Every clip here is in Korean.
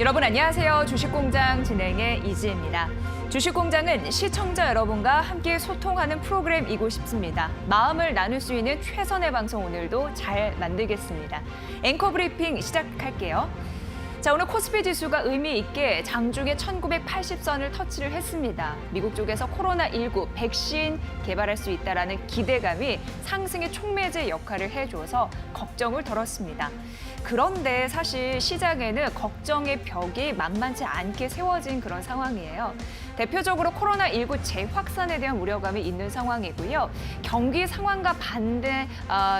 여러분 안녕하세요. 주식공장 진행의 이지혜입니다. 주식공장은 시청자 여러분과 함께 소통하는 프로그램이고 싶습니다. 마음을 나눌 수 있는 최선의 방송 오늘도 잘 만들겠습니다. 앵커 브리핑 시작할게요. 자, 오늘 코스피 지수가 의미 있게 장중에 1980선을 터치를 했습니다. 미국 쪽에서 코로나19 백신 개발할 수 있다라는 기대감이 상승의 촉매제 역할을 해줘서 걱정을 덜었습니다. 그런데 사실 시장에는 걱정의 벽이 만만치 않게 세워진 그런 상황이에요. 대표적으로 코로나19 재확산에 대한 우려감이 있는 상황이고요. 경기 상황과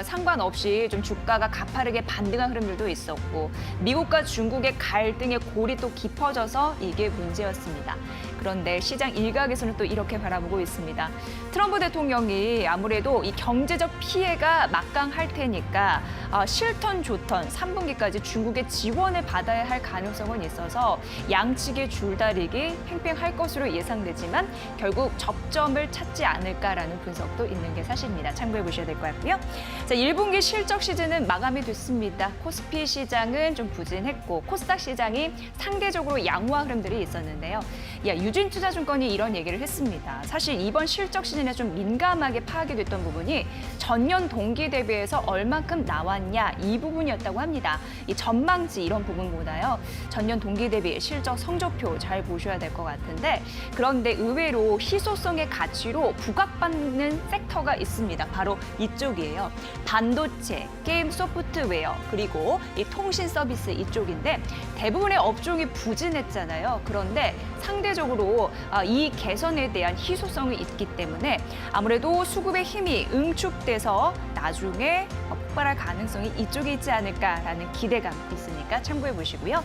상관없이 좀 주가가 가파르게 반등한 흐름들도 있었고, 미국과 중국의 갈등의 골이 또 깊어져서 이게 문제였습니다. 그런데 시장 일각에서는 또 이렇게 바라보고 있습니다. 트럼프 대통령이 아무래도 이 경제적 피해가 막강할 테니까 싫던 좋던 3분기까지 중국의 지원을 받아야 할 가능성은 있어서 양측의 줄다리기 팽팽할 것으로 예상되지만 결국 접점을 찾지 않을까라는 분석도 있는 게 사실입니다. 참고해 보셔야 될 것 같고요. 자, 1분기 실적 시즌은 마감이 됐습니다. 코스피 시장은 좀 부진했고 코스닥 시장이 상대적으로 양호한 흐름들이 있었는데요. 유진투자증권이 이런 얘기를 했습니다. 사실 이번 실적 시즌에 좀 민감하게 파악이 됐던 부분이 전년 동기 대비해서 얼만큼 나왔냐 이 부분이었다고 합니다. 이 전망치 이런 부분보다요. 전년 동기 대비 실적 성적표 잘 보셔야 될 것 같은데 그런데 의외로 희소성의 가치로 부각받는 섹터가 있습니다. 바로 이쪽이에요. 반도체, 게임 소프트웨어, 그리고 이 통신 서비스 이쪽인데 대부분의 업종이 부진했잖아요. 그런데 상대적으로 이 개선에 대한 희소성이 있기 때문에 아무래도 수급의 힘이 응축돼서 나중에 폭발할 가능성이 이쪽에 있지 않을까라는 기대감이 있으니까 참고해 보시고요.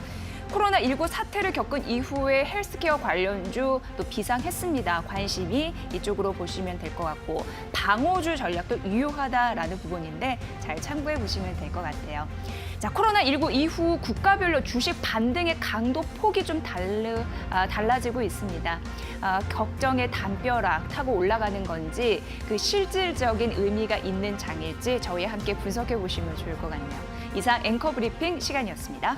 코로나19 사태를 겪은 이후에 헬스케어 관련주 또 비상했습니다. 관심이 이쪽으로 보시면 될 것 같고 방어주 전략도 유효하다라는 부분인데 잘 참고해 보시면 될 것 같아요. 자, 코로나19 이후 국가별로 주식 반등의 강도 폭이 좀 달라지고 있습니다. 걱정의 담벼락 타고 올라가는 건지 그 실질적인 의미가 있는 장일지 저희와 함께 분석해 보시면 좋을 것 같네요. 이상 앵커 브리핑 시간이었습니다.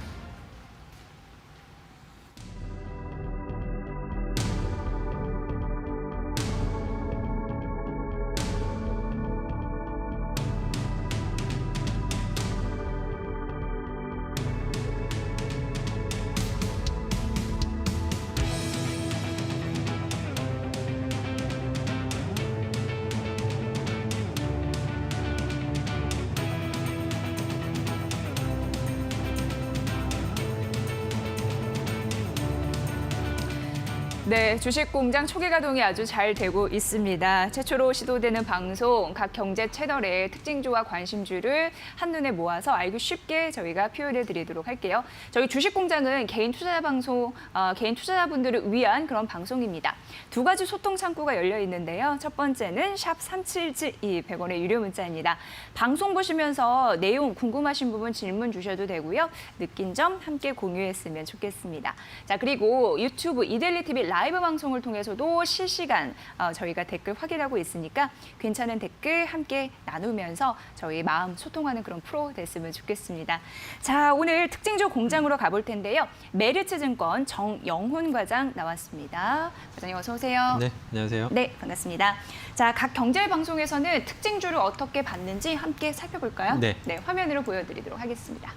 네, 주식공장 초기 가동이 아주 잘 되고 있습니다. 최초로 시도되는 방송, 각 경제 채널의 특징주와 관심주를 한눈에 모아서 알기 쉽게 저희가 표현해 드리도록 할게요. 저희 주식공장은 개인 투자자분들을 위한 그런 방송입니다. 두 가지 소통 창구가 열려 있는데요. 첫 번째는 샵 3772, 100원의 유료 문자입니다. 방송 보시면서 내용 궁금하신 부분 질문 주셔도 되고요. 느낀 점 함께 공유했으면 좋겠습니다. 자, 그리고 유튜브 이데일리 TV 라이브 방송을 통해서도 실시간 저희가 댓글 확인하고 있으니까 괜찮은 댓글 함께 나누면서 저희 마음 소통하는 그런 프로 됐으면 좋겠습니다. 자, 오늘 특징주 공장으로 가볼 텐데요. 메리츠증권 정영훈 과장 나왔습니다. 과장님 어서 오세요. 네, 안녕하세요. 네, 반갑습니다. 자, 각 경제 방송에서는 특징주를 어떻게 봤는지 함께 살펴볼까요? 네. 화면으로 보여드리도록 하겠습니다.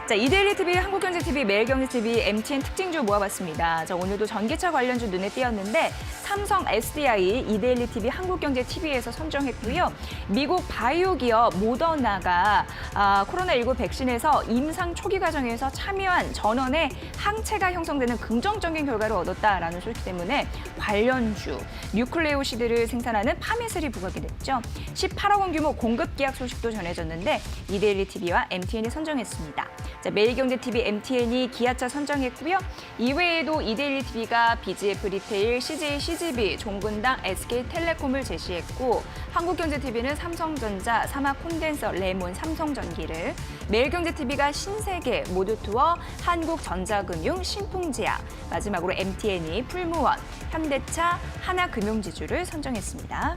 자, 이데일리 TV, 한국경제TV, 매일경제TV, MTN 특징주 모아봤습니다. 자, 오늘도 전기차 관련주 눈에 띄었는데 삼성 SDI, 이데일리 TV, 한국경제TV에서 선정했고요. 미국 바이오 기업 모더나가 코로나19 백신에서 임상 초기 과정에서 참여한 전원의 항체가 형성되는 긍정적인 결과를 얻었다라는 소식 때문에 관련주, 뉴클레오시드를 생산하는 파메슬이 부각이 됐죠. 18억 원 규모 공급 계약 소식도 전해졌는데 이데일리 TV와 MTN이 선정했습니다. 자, 매일경제TV, MTN이 기아차 선정했고요. 이외에도 이데일리 TV가 BGF 리테일, CJ CGV, 종근당, SK텔레콤을 제시했고 한국경제TV는 삼성전자, 사막 콘덴서, 레몬, 삼성전기를, 매일경제TV가 신세계, 모두투어, 한국전자금융, 신풍제약, 마지막으로 MTN이 풀무원, 현대차, 하나금융지주를 선정했습니다.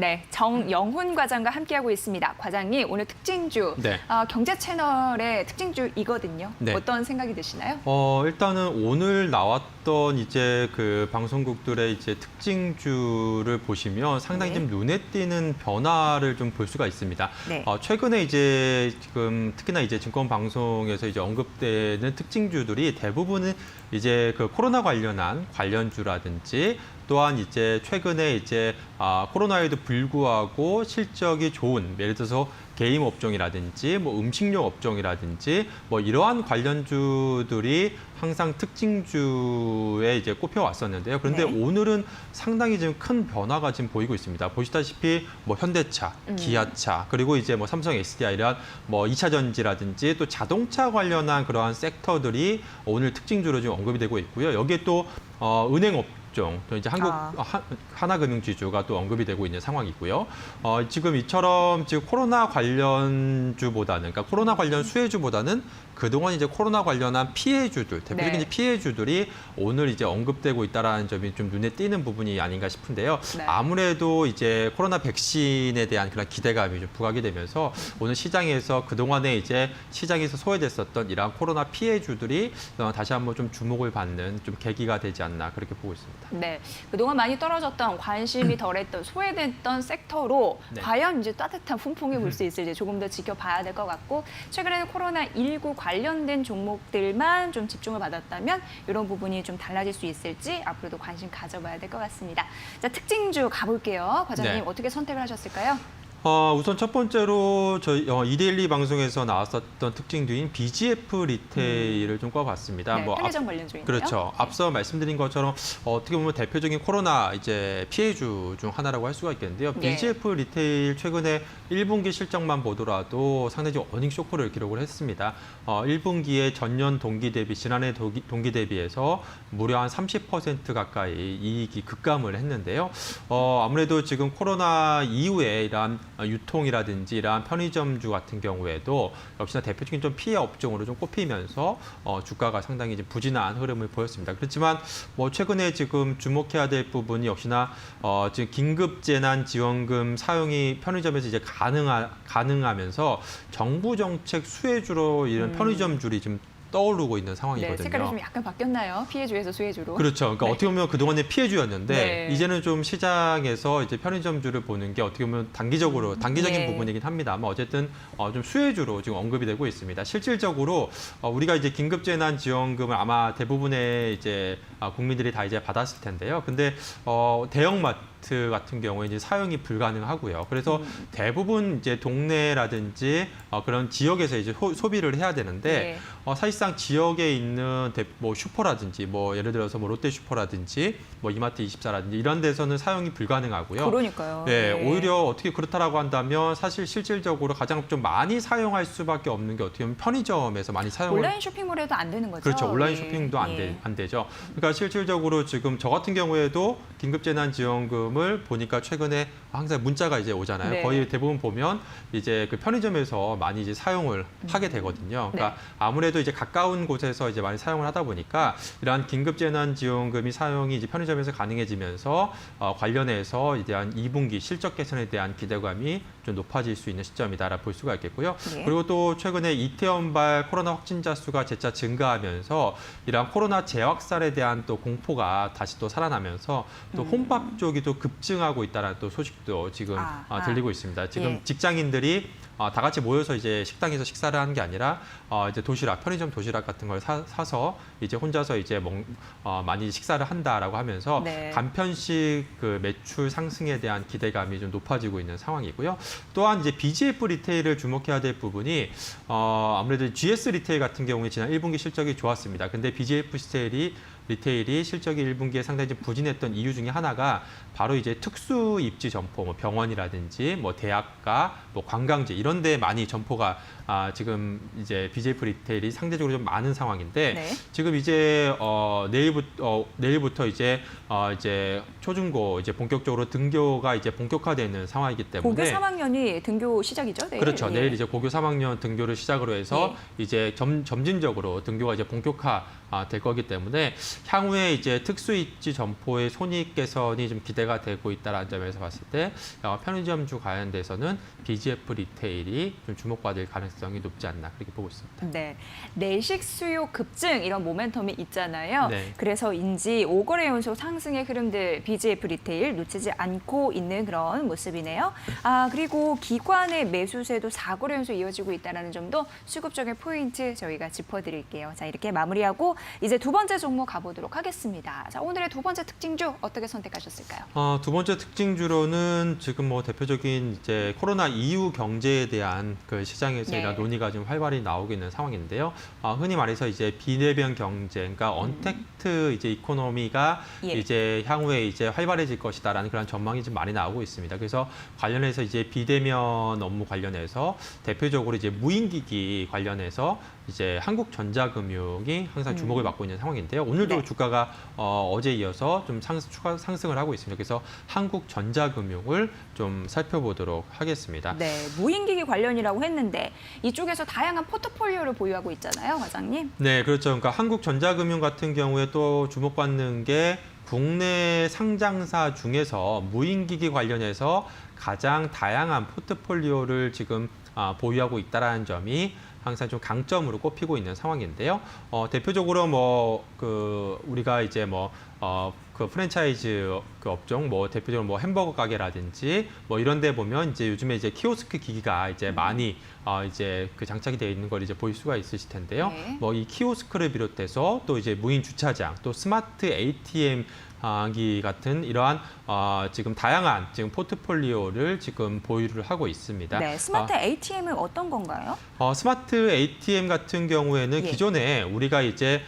네, 정영훈 과장과 함께하고 있습니다. 과장님, 오늘 특징주, 네. 경제 채널의 특징주이거든요. 네. 어떤 생각이 드시나요? 일단은 오늘 나왔던 이제 그 방송국들의 이제 특징주를 보시면 상당히 네. 좀 눈에 띄는 변화를 좀 볼 수가 있습니다. 네. 최근에 이제 지금 특히나 이제 증권 방송에서 이제 언급되는 특징주들이 대부분은 이제 그 코로나 관련한 관련주라든지 또한 이제 최근에 이제 코로나에도 불구하고 실적이 좋은, 예를 들어서 게임 업종이라든지 뭐 음식료 업종이라든지 뭐 이러한 관련주들이 항상 특징주에 이제 꼽혀왔었는데요. 그런데 네. 오늘은 상당히 지금 큰 변화가 지금 보이고 있습니다. 보시다시피 뭐 현대차, 기아차, 그리고 이제 뭐 삼성 SDI 이런 뭐 2차 전지라든지 또 자동차 관련한 그러한 섹터들이 오늘 특징주로 지금 언급이 되고 있고요. 여기에 또 은행 업종, 또 이제 한국 하나금융지주가 또 언급이 되고 있는 상황이고요. 지금 이처럼 지금 코로나 관련주보다는, 그러니까 코로나 관련 수혜주보다는 그동안 이제 코로나 관련한 피해주들, 대표적인 네. 이제 피해주들이 오늘 이제 언급되고 있다라는 점이 좀 눈에 띄는 부분이 아닌가 싶은데요. 네. 아무래도 이제 코로나 백신에 대한 그런 기대감이 좀 부각이 되면서 오늘 시장에서 그동안에 이제 시장에서 소외됐었던 이러한 코로나 피해주들이 다시 한번 좀 주목을 받는 좀 계기가 되지 않나 그렇게 보고 있습니다. 네, 그동안 많이 떨어졌던 관심이 덜했던 소외됐던 섹터로 네. 과연 이제 따뜻한 훈풍이 불 수 있을지 조금 더 지켜봐야 될 것 같고, 최근에는 코로나19 관련된 종목들만 좀 집중을 받았다면 이런 부분이 좀 달라질 수 있을지 앞으로도 관심 가져봐야 될 것 같습니다. 자, 특징주 가볼게요. 과장님, 네. 어떻게 선택을 하셨을까요? 우선 첫 번째로 저희 이데일리 방송에서 나왔었던 특징주인 BGF 리테일을 좀 꼽아봤습니다. 네, 편의점 관련주인데요. 그렇죠. 앞서 말씀드린 것처럼 어떻게 보면 대표적인 코로나 이제 피해주 중 하나라고 할 수가 있겠는데요. 네. BGF 리테일 최근에 1분기 실적만 보더라도 상당히 좀 어닝 쇼크를 기록을 했습니다. 1분기에 전년 동기 대비, 지난해 동기 대비해서 무려 한 30% 가까이 이익이 급감을 했는데요. 아무래도 지금 코로나 이후에 이러한 유통이라든지 이러한 편의점주 같은 경우에도 역시나 대표적인 좀 피해 업종으로 좀 꼽히면서 주가가 상당히 이제 부진한 흐름을 보였습니다. 그렇지만 뭐 최근에 지금 주목해야 될 부분이 역시나 지금 긴급재난지원금 사용이 편의점에서 이제 가능하면서 정부 정책 수혜주로 이런 편의점주들이 지금 떠오르고 있는 상황이거든요. 네, 색깔이 좀 약간 바뀌었나요? 피해주에서 수혜주로. 그렇죠. 그러니까 네. 어떻게 보면 그동안의 피해주였는데 네. 이제는 좀 시장에서 이제 편의점주를 보는 게 어떻게 보면 단기적인 네. 부분이긴 합니다만 어쨌든 좀 수혜주로 지금 언급이 되고 있습니다. 실질적으로 우리가 이제 긴급재난지원금을 아마 대부분의 이제 국민들이 다 이제 받았을 텐데요. 근데 대형마트 같은 경우에 이제 사용이 불가능하고요. 그래서 대부분 이제 동네라든지 그런 지역에서 이제 소비를 해야 되는데 사실상 지역에 있는 뭐 슈퍼라든지 뭐 예를 들어서 뭐 롯데 슈퍼라든지 뭐 이마트 24라든지 이런 데서는 사용이 불가능하고요. 그러니까요. 네, 네. 오히려 어떻게 그렇다라고 한다면 사실 실질적으로 가장 좀 많이 사용할 수밖에 없는 게 어떻게 보면 편의점에서 많이 사용을 온라인 쇼핑몰에도 안 되는 거죠? 그렇죠. 온라인 예. 쇼핑도 예. 안 되죠. 그러니까 실질적으로 지금 저 같은 경우에도 긴급재난지원금을 보니까 최근에 항상 문자가 이제 오잖아요. 네. 거의 대부분 보면 이제 그 편의점에서 많이 이제 사용을 하게 되거든요. 그러니까 아무래도 이제 가까운 곳에서 이제 많이 사용을 하다 보니까 이러한 긴급재난지원금이 사용이 이제 편의점에서 가능해지면서 관련해서 이제 한 2분기 실적 개선에 대한 기대감이 좀 높아질 수 있는 시점이다라 볼 수가 있겠고요. 네. 그리고 또 최근에 이태원발 코로나 확진자 수가 재차 증가하면서 이러한 코로나 재확산에 대한 또 공포가 다시 또 살아나면서 또 혼밥 쪽이 또 급증하고 있다는 또 소식도 지금 들리고 있습니다. 지금 예. 직장인들이 다 같이 모여서 이제 식당에서 식사를 하는 게 아니라 이제 편의점 도시락 같은 걸 사서 이제 혼자서 이제 많이 식사를 한다라고 하면서 네. 간편식 그 매출 상승에 대한 기대감이 좀 높아지고 있는 상황이고요. 또한 이제 BGF 리테일을 주목해야 될 부분이 아무래도 GS 리테일 같은 경우에 지난 1분기 실적이 좋았습니다. 근데 BGF 리테일이 실적이 1분기에 상당히 좀 부진했던 이유 중에 하나가 바로 이제 특수 입지 점포, 뭐 병원이라든지 뭐 대학가, 뭐 관광지 이런 데 많이 점포가 지금 이제 BGF 리테일이 상대적으로 좀 많은 상황인데 네. 지금 이제 내일부터 이제 초중고 이제 본격적으로 등교가 이제 본격화되는 상황이기 때문에 고교 3학년이 등교 시작이죠? 내일? 그렇죠. 예. 내일 이제 고교 3학년 등교를 시작으로 해서 이제 점진적으로 등교가 이제 본격화 될 거기 때문에 향후에 이제 특수입지 점포의 손익 개선이 좀 기대가 되고 있다는 점에서 봤을 때 편의점주 관련돼서는 BGF 리테일이 좀 주목받을 가능성이 높지 않나 그렇게 보고 있습니다. 네, 내식 수요 급증 이런 모멘텀이 있잖아요. 네. 그래서인지 5거래 연속 상승의 흐름들 BGF 리테일 놓치지 않고 있는 그런 모습이네요. 그리고 기관의 매수세도 4거래 연속 이어지고 있다는 점도 수급적인 포인트 저희가 짚어드릴게요. 자, 이렇게 마무리하고 이제 두 번째 종목 가보도록 하겠습니다. 자, 오늘의 두 번째 특징주 어떻게 선택하셨을까요? 두 번째 특징주로는 지금 뭐 대표적인 이제 코로나 이후 경제에 대한 그 시장에서 이런 논의가 좀 활발히 나오고 있는 상황인데요. 흔히 말해서 이제 비대면 경제, 그러니까 언택트 이제 이코노미가 이제 향후에 이제 활발해질 것이다라는 그런 전망이 좀 많이 나오고 있습니다. 그래서 관련해서 이제 비대면 업무 관련해서 대표적으로 이제 무인기기 관련해서 이제 한국전자금융이 항상 주목을 받고 있는 상황인데요. 오늘도 주가가 어제 이어서 좀 추가 상승을 하고 있습니다. 그래서 한국전자금융을 좀 살펴보도록 하겠습니다. 네, 무인기기 관련이라고 했는데 이쪽에서 다양한 포트폴리오를 보유하고 있잖아요, 과장님. 네, 그렇죠. 그러니까 한국전자금융 같은 경우에 또 주목받는 게 국내 상장사 중에서 무인기기 관련해서 가장 다양한 포트폴리오를 지금 보유하고 있다는 점이 항상 좀 강점으로 꼽히고 있는 상황인데요. 대표적으로 우리가 이제 그 프랜차이즈 그 업종 대표적으로 햄버거 가게라든지 이런 데 보면 이제 요즘에 이제 키오스크 기기가 이제 많이 이제 그 장착이 되어 있는 걸 이제 보일 수가 있으실 텐데요. 네. 이 키오스크를 비롯해서 또 이제 무인 주차장, 또 스마트 ATM 기 같은 이러한 지금 다양한 지금 포트폴리오를 지금 보유를 하고 있습니다. 네, 스마트 ATM은 어떤 건가요? 스마트 ATM 같은 경우에는 기존에 우리가 이제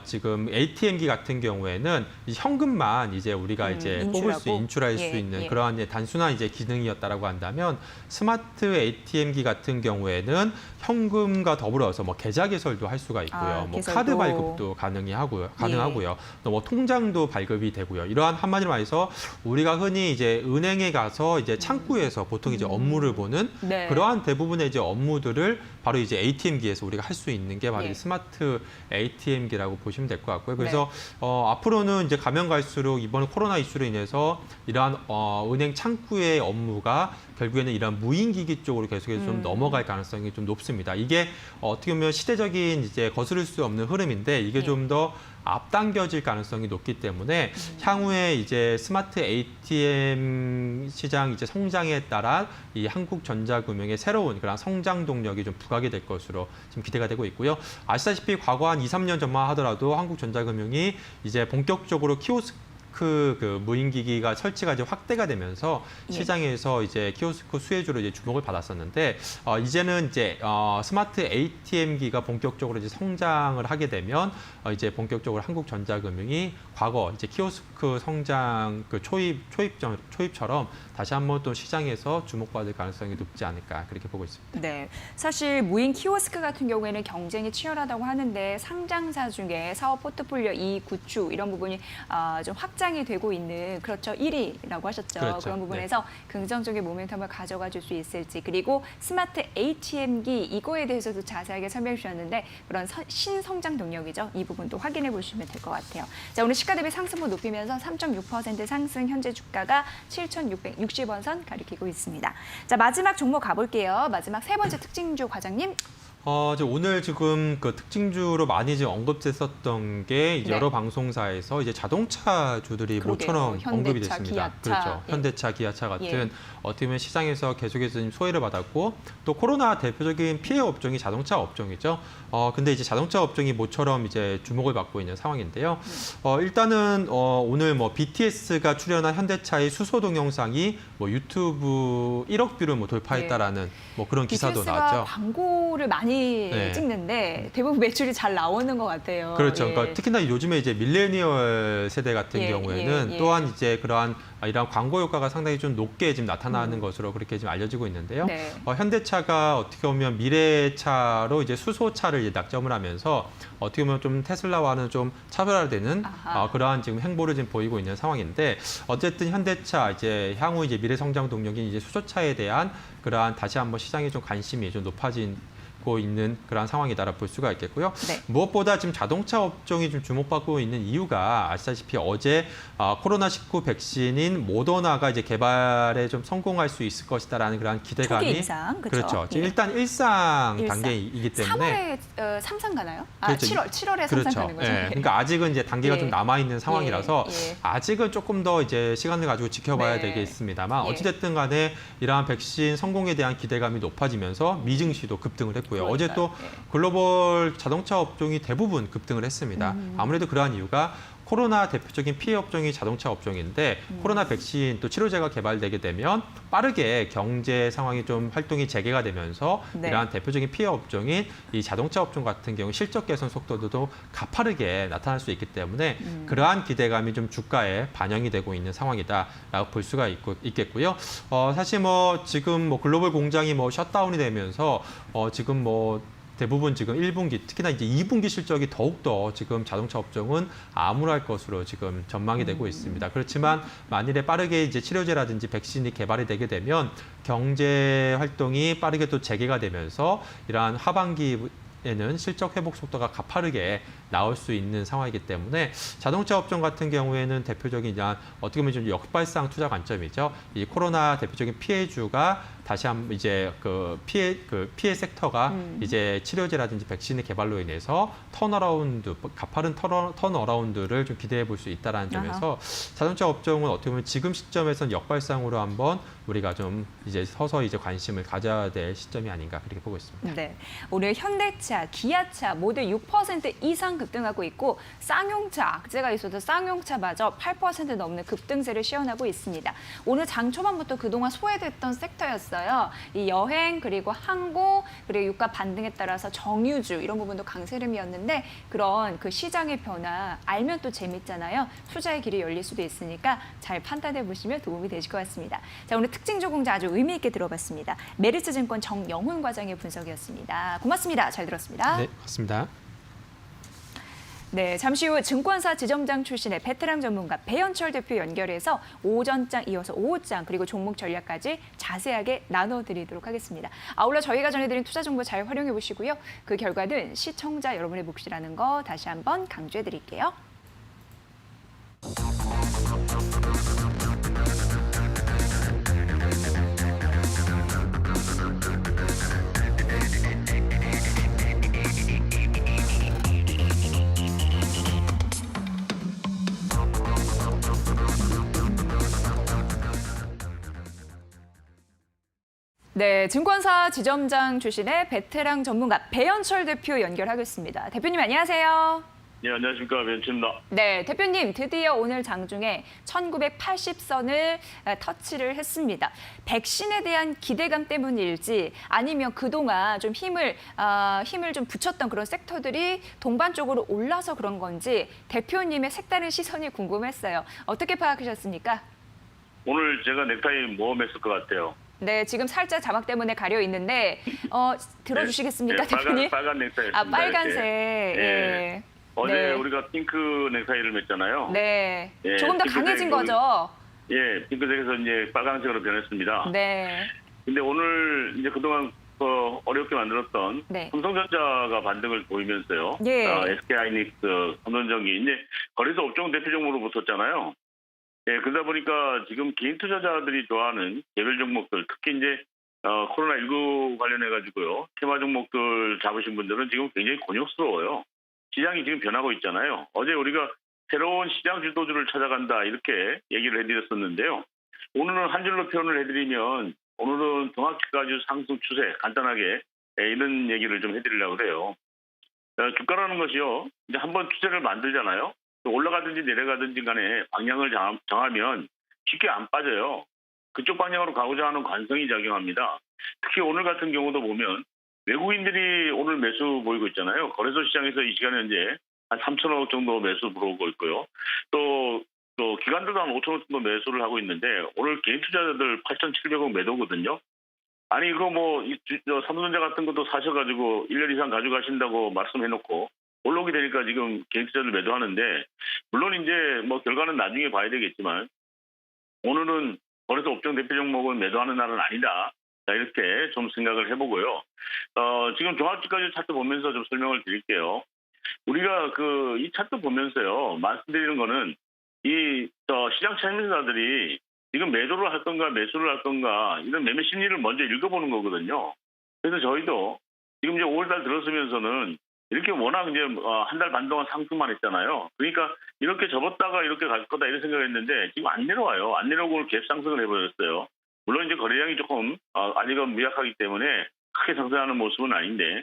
지금 ATM기 같은 경우에는 현금만 이제 우리가 이제 인출할 수 있는 그러한 이제 단순한 이제 기능이었다라고 한다면 스마트 ATM기 같은 경우에는 현금과 더불어서 계좌 개설도 할 수가 있고요. 카드 발급도 가능하고요. 또 통장도 발급이 되고요. 이러한 한마디로 말해서 우리가 흔히 이제 은행에 가서 이제 창구에서 보통 이제 업무를 보는 그러한 대부분의 이제 업무들을 바로 이제 ATM기에서 우리가 할 수 있는 게 바로 이 스마트 ATM기라고 보시면 될 것 같고요. 그래서 앞으로는 이제 가면 갈수록 이번 코로나 이슈로 인해서 이러한 은행 창구의 업무가 결국에는 이런 무인기기 쪽으로 계속해서 좀 넘어갈 가능성이 좀 높습니다. 이게 어떻게 보면 시대적인 이제 거스를 수 없는 흐름인데 이게 좀 더 앞당겨질 가능성이 높기 때문에 향후에 이제 스마트 ATM 시장 이제 성장에 따라 이 한국전자금융의 새로운 그런 성장 동력이 좀 부각이 될 것으로 지금 기대가 되고 있고요. 아시다시피 과거 한 2, 3년 전만 하더라도 한국전자금융이 이제 본격적으로 키오스크 그 무인기기가 설치가 이제 확대가 되면서 시장에서 이제 키오스크 수혜주로 이제 주목을 받았었는데 이제는 이제 스마트 ATM기가 본격적으로 이제 성장을 하게 되면 이제 본격적으로 한국전자금융이 과거 이제 키오스크 성장 그 초입처럼 다시 한번 또 시장에서 주목받을 가능성이 높지 않을까 그렇게 보고 있습니다. 네, 사실 무인 키오스크 같은 경우에는 경쟁이 치열하다고 하는데 상장사 중에 사업 포트폴리오 이익 구축 이런 부분이 좀 확장이 되고 있는 1위라고 하셨죠. 그렇죠. 그런 부분에서 긍정적인 모멘텀을 가져가 줄 수 있을지 그리고 스마트 ATM기 이거에 대해서도 자세하게 설명해 주셨는데 그런 신성장 동력이죠. 이 부분도 확인해 보시면 될 것 같아요. 자, 오늘 시가 대비 상승분 높이면서 3.6% 상승 현재 주가가 7,660원 선 가리키고 있습니다. 자, 마지막 종목 가볼게요. 마지막 세 번째 특징주 과장님. 오늘 지금 그 특징주로 많이 이제 언급됐었던 게 이제 여러 방송사에서 이제 자동차주들이 모처럼 언급이 됐습니다. 기아차, 그렇죠. 현대차, 기아차 같은 어떻게 보면 시장에서 계속해서 좀 소외를 받았고 또 코로나 대표적인 피해 업종이 자동차 업종이죠. 근데 이제 자동차 업종이 모처럼 이제 주목을 받고 있는 상황인데요. 일단은 오늘 BTS가 출연한 현대차의 수소 동영상이 유튜브 1억 뷰를 돌파했다라는 그런 기사도 나왔죠. 광고를 많이 찍는데 대부분 매출이 잘 나오는 것 같아요. 그렇죠. 그러니까 특히나 요즘에 이제 밀레니얼 세대 같은 경우에는 또한 이제 그러한 이런 광고 효과가 상당히 좀 높게 지금 나타나는 것으로 그렇게 지금 알려지고 있는데요. 현대차가 어떻게 보면 미래차로 이제 수소차를 이제 낙점을 하면서 어떻게 보면 좀 테슬라와는 좀 차별화되는 그러한 지금 행보를 지금 보이고 있는 상황인데 어쨌든 현대차 이제 향후 이제 미래 성장 동력인 이제 수소차에 대한 그러한 다시 한번 시장의 좀 관심이 좀 높아진 있고 있는 그런 상황이다라 볼 수가 있겠고요. 네. 무엇보다 지금 자동차 업종이 좀 주목받고 있는 이유가 아시다시피 어제 코로나19 백신인 모더나가 이제 개발에 좀 성공할 수 있을 것이다라는 그런 기대감이 초기 임상, 그렇죠. 예. 일단 일상 일상. 단계이기 때문에 3월에 삼상 가나요? 그렇죠. 7월에 그렇죠. 삼상 가는 거죠. 예. 그러니까 아직은 이제 단계가 예. 좀 남아 있는 상황이라서 예. 아직은 조금 더 이제 시간을 가지고 지켜봐야 네. 되겠습니다만 예. 어찌됐든 간에 이러한 백신 성공에 대한 기대감이 높아지면서 미증시도 급등을 했고요. 어제 또 그러니까요. 예. 글로벌 자동차 업종이 대부분 급등을 했습니다. 아무래도 그러한 이유가 코로나 대표적인 피해 업종이 자동차 업종인데 코로나 백신 또 치료제가 개발되게 되면 빠르게 경제 상황이 좀 활동이 재개가 되면서 네. 이러한 대표적인 피해 업종인 이 자동차 업종 같은 경우 실적 개선 속도도 가파르게 나타날 수 있기 때문에 그러한 기대감이 좀 주가에 반영이 되고 있는 상황이다라고 볼 수가 있겠고요. 사실 뭐 지금 뭐 글로벌 공장이 뭐 셧다운이 되면서 지금 뭐 대부분 지금 1분기, 특히나 이제 2분기 실적이 더욱더 지금 자동차 업종은 암울할 것으로 지금 전망이 되고 있습니다. 그렇지만 만일에 빠르게 이제 치료제라든지 백신이 개발이 되게 되면 경제 활동이 빠르게 또 재개가 되면서 이러한 하반기에는 실적 회복 속도가 가파르게 나올 수 있는 상황이기 때문에 자동차 업종 같은 경우에는 대표적인 이제 어떻게 보면 좀 역발상 투자 관점이죠. 이 코로나 대표적인 피해주가 다시 한번 이제 그 피해 섹터가 이제 치료제라든지 백신의 개발로 인해서 가파른 턴어라운드를 좀 기대해 볼 수 있다라는 점에서 자동차 업종은 어떻게 보면 지금 시점에서는 역발상으로 한번 우리가 좀 이제 서서히 이제 관심을 가져야 될 시점이 아닌가 그렇게 보고 있습니다. 네, 오늘 현대차, 기아차 모두 6% 이상 급등하고 있고 쌍용차, 악재가 있어도 쌍용차마저 8% 넘는 급등세를 시현하고 있습니다. 오늘 장 초반부터 그동안 소외됐던 섹터였어요. 이 여행 그리고 항공 그리고 유가 반등에 따라서 정유주 이런 부분도 강세름이었는데 그런 그 시장의 변화 알면 또 재밌잖아요. 투자의 길이 열릴 수도 있으니까 잘 판단해 보시면 도움이 되실 것 같습니다. 자, 오늘 특징 조공자 아주 의미 있게 들어봤습니다. 메리츠증권 정영훈 과장의 분석이었습니다. 고맙습니다. 잘 들었습니다. 네, 고맙습니다. 네, 잠시 후 증권사 지점장 출신의 베테랑 전문가 배현철 대표 연결해서 오전장 이어서 오후장 그리고 종목 전략까지 자세하게 나눠드리도록 하겠습니다. 아울러 저희가 전해드린 투자 정보 잘 활용해 보시고요. 그 결과는 시청자 여러분의 몫이라는 거 다시 한번 강조해 드릴게요. 네, 증권사 지점장 출신의 베테랑 전문가 배현철 대표 연결하겠습니다. 대표님 안녕하세요. 네, 안녕하십니까. 배현철입니다. 네, 대표님 드디어 오늘 장중에 1980선을 터치를 했습니다. 백신에 대한 기대감 때문일지 아니면 그동안 좀 힘을 좀 붙였던 그런 섹터들이 동반 쪽으로 올라서 그런 건지 대표님의 색다른 시선이 궁금했어요. 어떻게 파악하셨습니까? 오늘 제가 넥타이 모험했을 것 같아요. 네, 지금 살짝 자막 때문에 가려 있는데 들어주시겠습니까, 네, 대표님? 빨간 넥타이였습니다. 아, 빨간색. 이렇게. 예. 어제 네. 우리가 핑크 넥타이를 맸잖아요. 네. 예, 조금 더 핑크색, 강해진 거죠? 예, 핑크색에서 이제 빨간색으로 변했습니다. 네. 근데 오늘 이제 그동안 어렵게 만들었던 네. 삼성전자가 반등을 보이면서요. 예. SK하이닉스, 삼성전기 이제 거래소 업종 대표 종목으로 붙었잖아요. 예, 그러다 보니까 지금 개인 투자자들이 좋아하는 개별 종목들, 특히 이제 코로나19 관련해가지고요. 테마 종목들 잡으신 분들은 지금 굉장히 곤욕스러워요. 시장이 지금 변하고 있잖아요. 어제 우리가 새로운 시장 주도주를 찾아간다 이렇게 얘기를 해드렸었는데요. 오늘은 한 줄로 표현을 해드리면 오늘은 동학가주 상승 추세 간단하게 이런 얘기를 좀 해드리려고 그래요. 주가라는 것이요. 이제 한번 추세를 만들잖아요. 올라가든지 내려가든지 간에 방향을 정하면 쉽게 안 빠져요. 그쪽 방향으로 가고자 하는 관성이 작용합니다. 특히 오늘 같은 경우도 보면 외국인들이 오늘 매수 보이고 있잖아요. 거래소 시장에서 이 시간에 현재 한 3천억 정도 매수 들어오고 있고요. 또 기관들도 한 5천억 정도 매수를 하고 있는데 오늘 개인 투자자들 8,700억 매도거든요. 아니 이거 뭐 삼성전자 같은 것도 사셔가지고 1년 이상 가져가신다고 말씀해놓고 올라오게 되니까 지금 개인 투자를 매도하는데 물론 이제 뭐 결과는 나중에 봐야 되겠지만 오늘은 거래소 업종 대표 종목은 매도하는 날은 아니다. 자, 이렇게 좀 생각을 해보고요. 지금 종합주가지 차트 보면서 좀 설명을 드릴게요. 우리가 이 차트 보면서요, 말씀드리는 거는 시장 참여자들이 지금 매도를 할 건가 매수를 할 건가 이런 매매 심리를 먼저 읽어보는 거거든요. 그래서 저희도 지금 이제 5월달 들어서면서는 이렇게 워낙 이제 한 달 반 동안 상승만 했잖아요. 그러니까 이렇게 접었다가 이렇게 갈 거다 이런 생각했는데 지금 안 내려와요. 안 내려오고 오늘 갭 상승을 해버렸어요. 물론 이제 거래량이 조금 아직은 미약하기 때문에 크게 상승하는 모습은 아닌데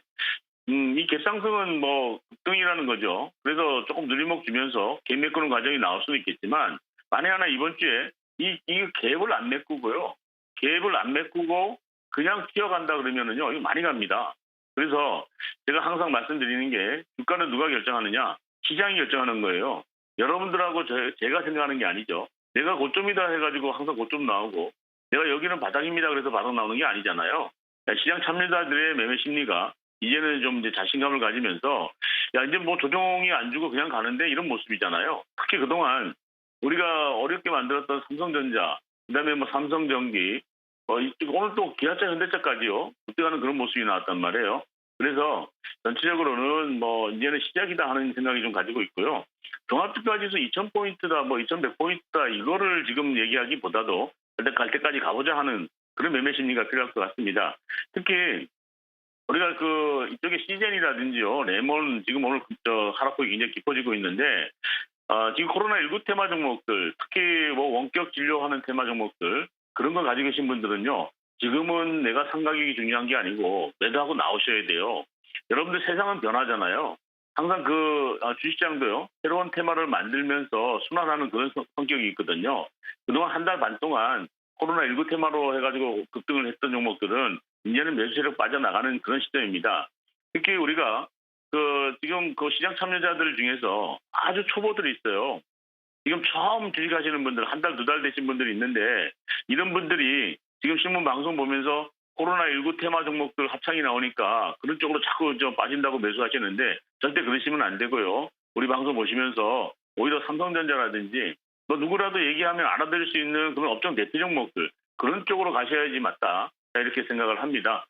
이 갭 상승은 뭐 급등이라는 거죠. 그래서 조금 누리목 주면서 갭 메꾸는 과정이 나올 수도 있겠지만 만에 하나 이번 주에 이 갭을 안 메꾸고요. 갭을 안 메꾸고 그냥 튀어간다 그러면은요, 이거 많이 갑니다. 그래서 제가 항상 말씀드리는 게 주가는 누가 결정하느냐? 시장이 결정하는 거예요. 여러분들하고 제가 생각하는 게 아니죠. 내가 고점이다 해가지고 항상 고점 나오고 내가 여기는 바닥입니다 그래서 바닥 나오는 게 아니잖아요. 시장 참여자들의 매매 심리가 이제는 좀 이제 자신감을 가지면서 이제 뭐 조정이 안 주고 그냥 가는데 이런 모습이잖아요. 특히 그동안 우리가 어렵게 만들었던 삼성전자, 그다음에 뭐 삼성전기, 오늘 또 기아차, 현대차까지요. 급등하는 그런 모습이 나왔단 말이에요. 그래서 전체적으로는 뭐 이제는 시작이다 하는 생각이 좀 가지고 있고요. 종합주가지수 2,000포인트다, 뭐 2,100포인트다 이거를 지금 얘기하기보다도 갈 때까지 가보자 하는 그런 매매 심리가 필요할 것 같습니다. 특히 우리가 이쪽에 시젠이라든지요, 레몬 지금 오늘 하락폭이 굉장히 깊어지고 있는데 지금 코로나19 테마 종목들, 특히 뭐 원격 진료하는 테마 종목들 그런 거 가지고 계신 분들은요. 지금은 내가 상가격이 중요한 게 아니고 매도하고 나오셔야 돼요. 여러분들 세상은 변하잖아요. 항상 주식시장도요. 새로운 테마를 만들면서 순환하는 그런 성격이 있거든요. 그동안 한 달 반 동안 코로나19 테마로 해가지고 급등을 했던 종목들은 이제는 매수 세력 빠져나가는 그런 시점입니다. 특히 우리가 지금 시장 참여자들 중에서 아주 초보들이 있어요. 지금 처음 주식하시는 분들, 한 달, 두 달 되신 분들이 있는데 이런 분들이 지금 신문 방송 보면서 코로나19 테마 종목들 합창이 나오니까 그런 쪽으로 자꾸 빠진다고 매수하시는데 절대 그러시면 안 되고요. 우리 방송 보시면서 오히려 삼성전자라든지 뭐 누구라도 얘기하면 알아들을 수 있는 그런 업종 대표 종목들 그런 쪽으로 가셔야지 맞다. 이렇게 생각을 합니다.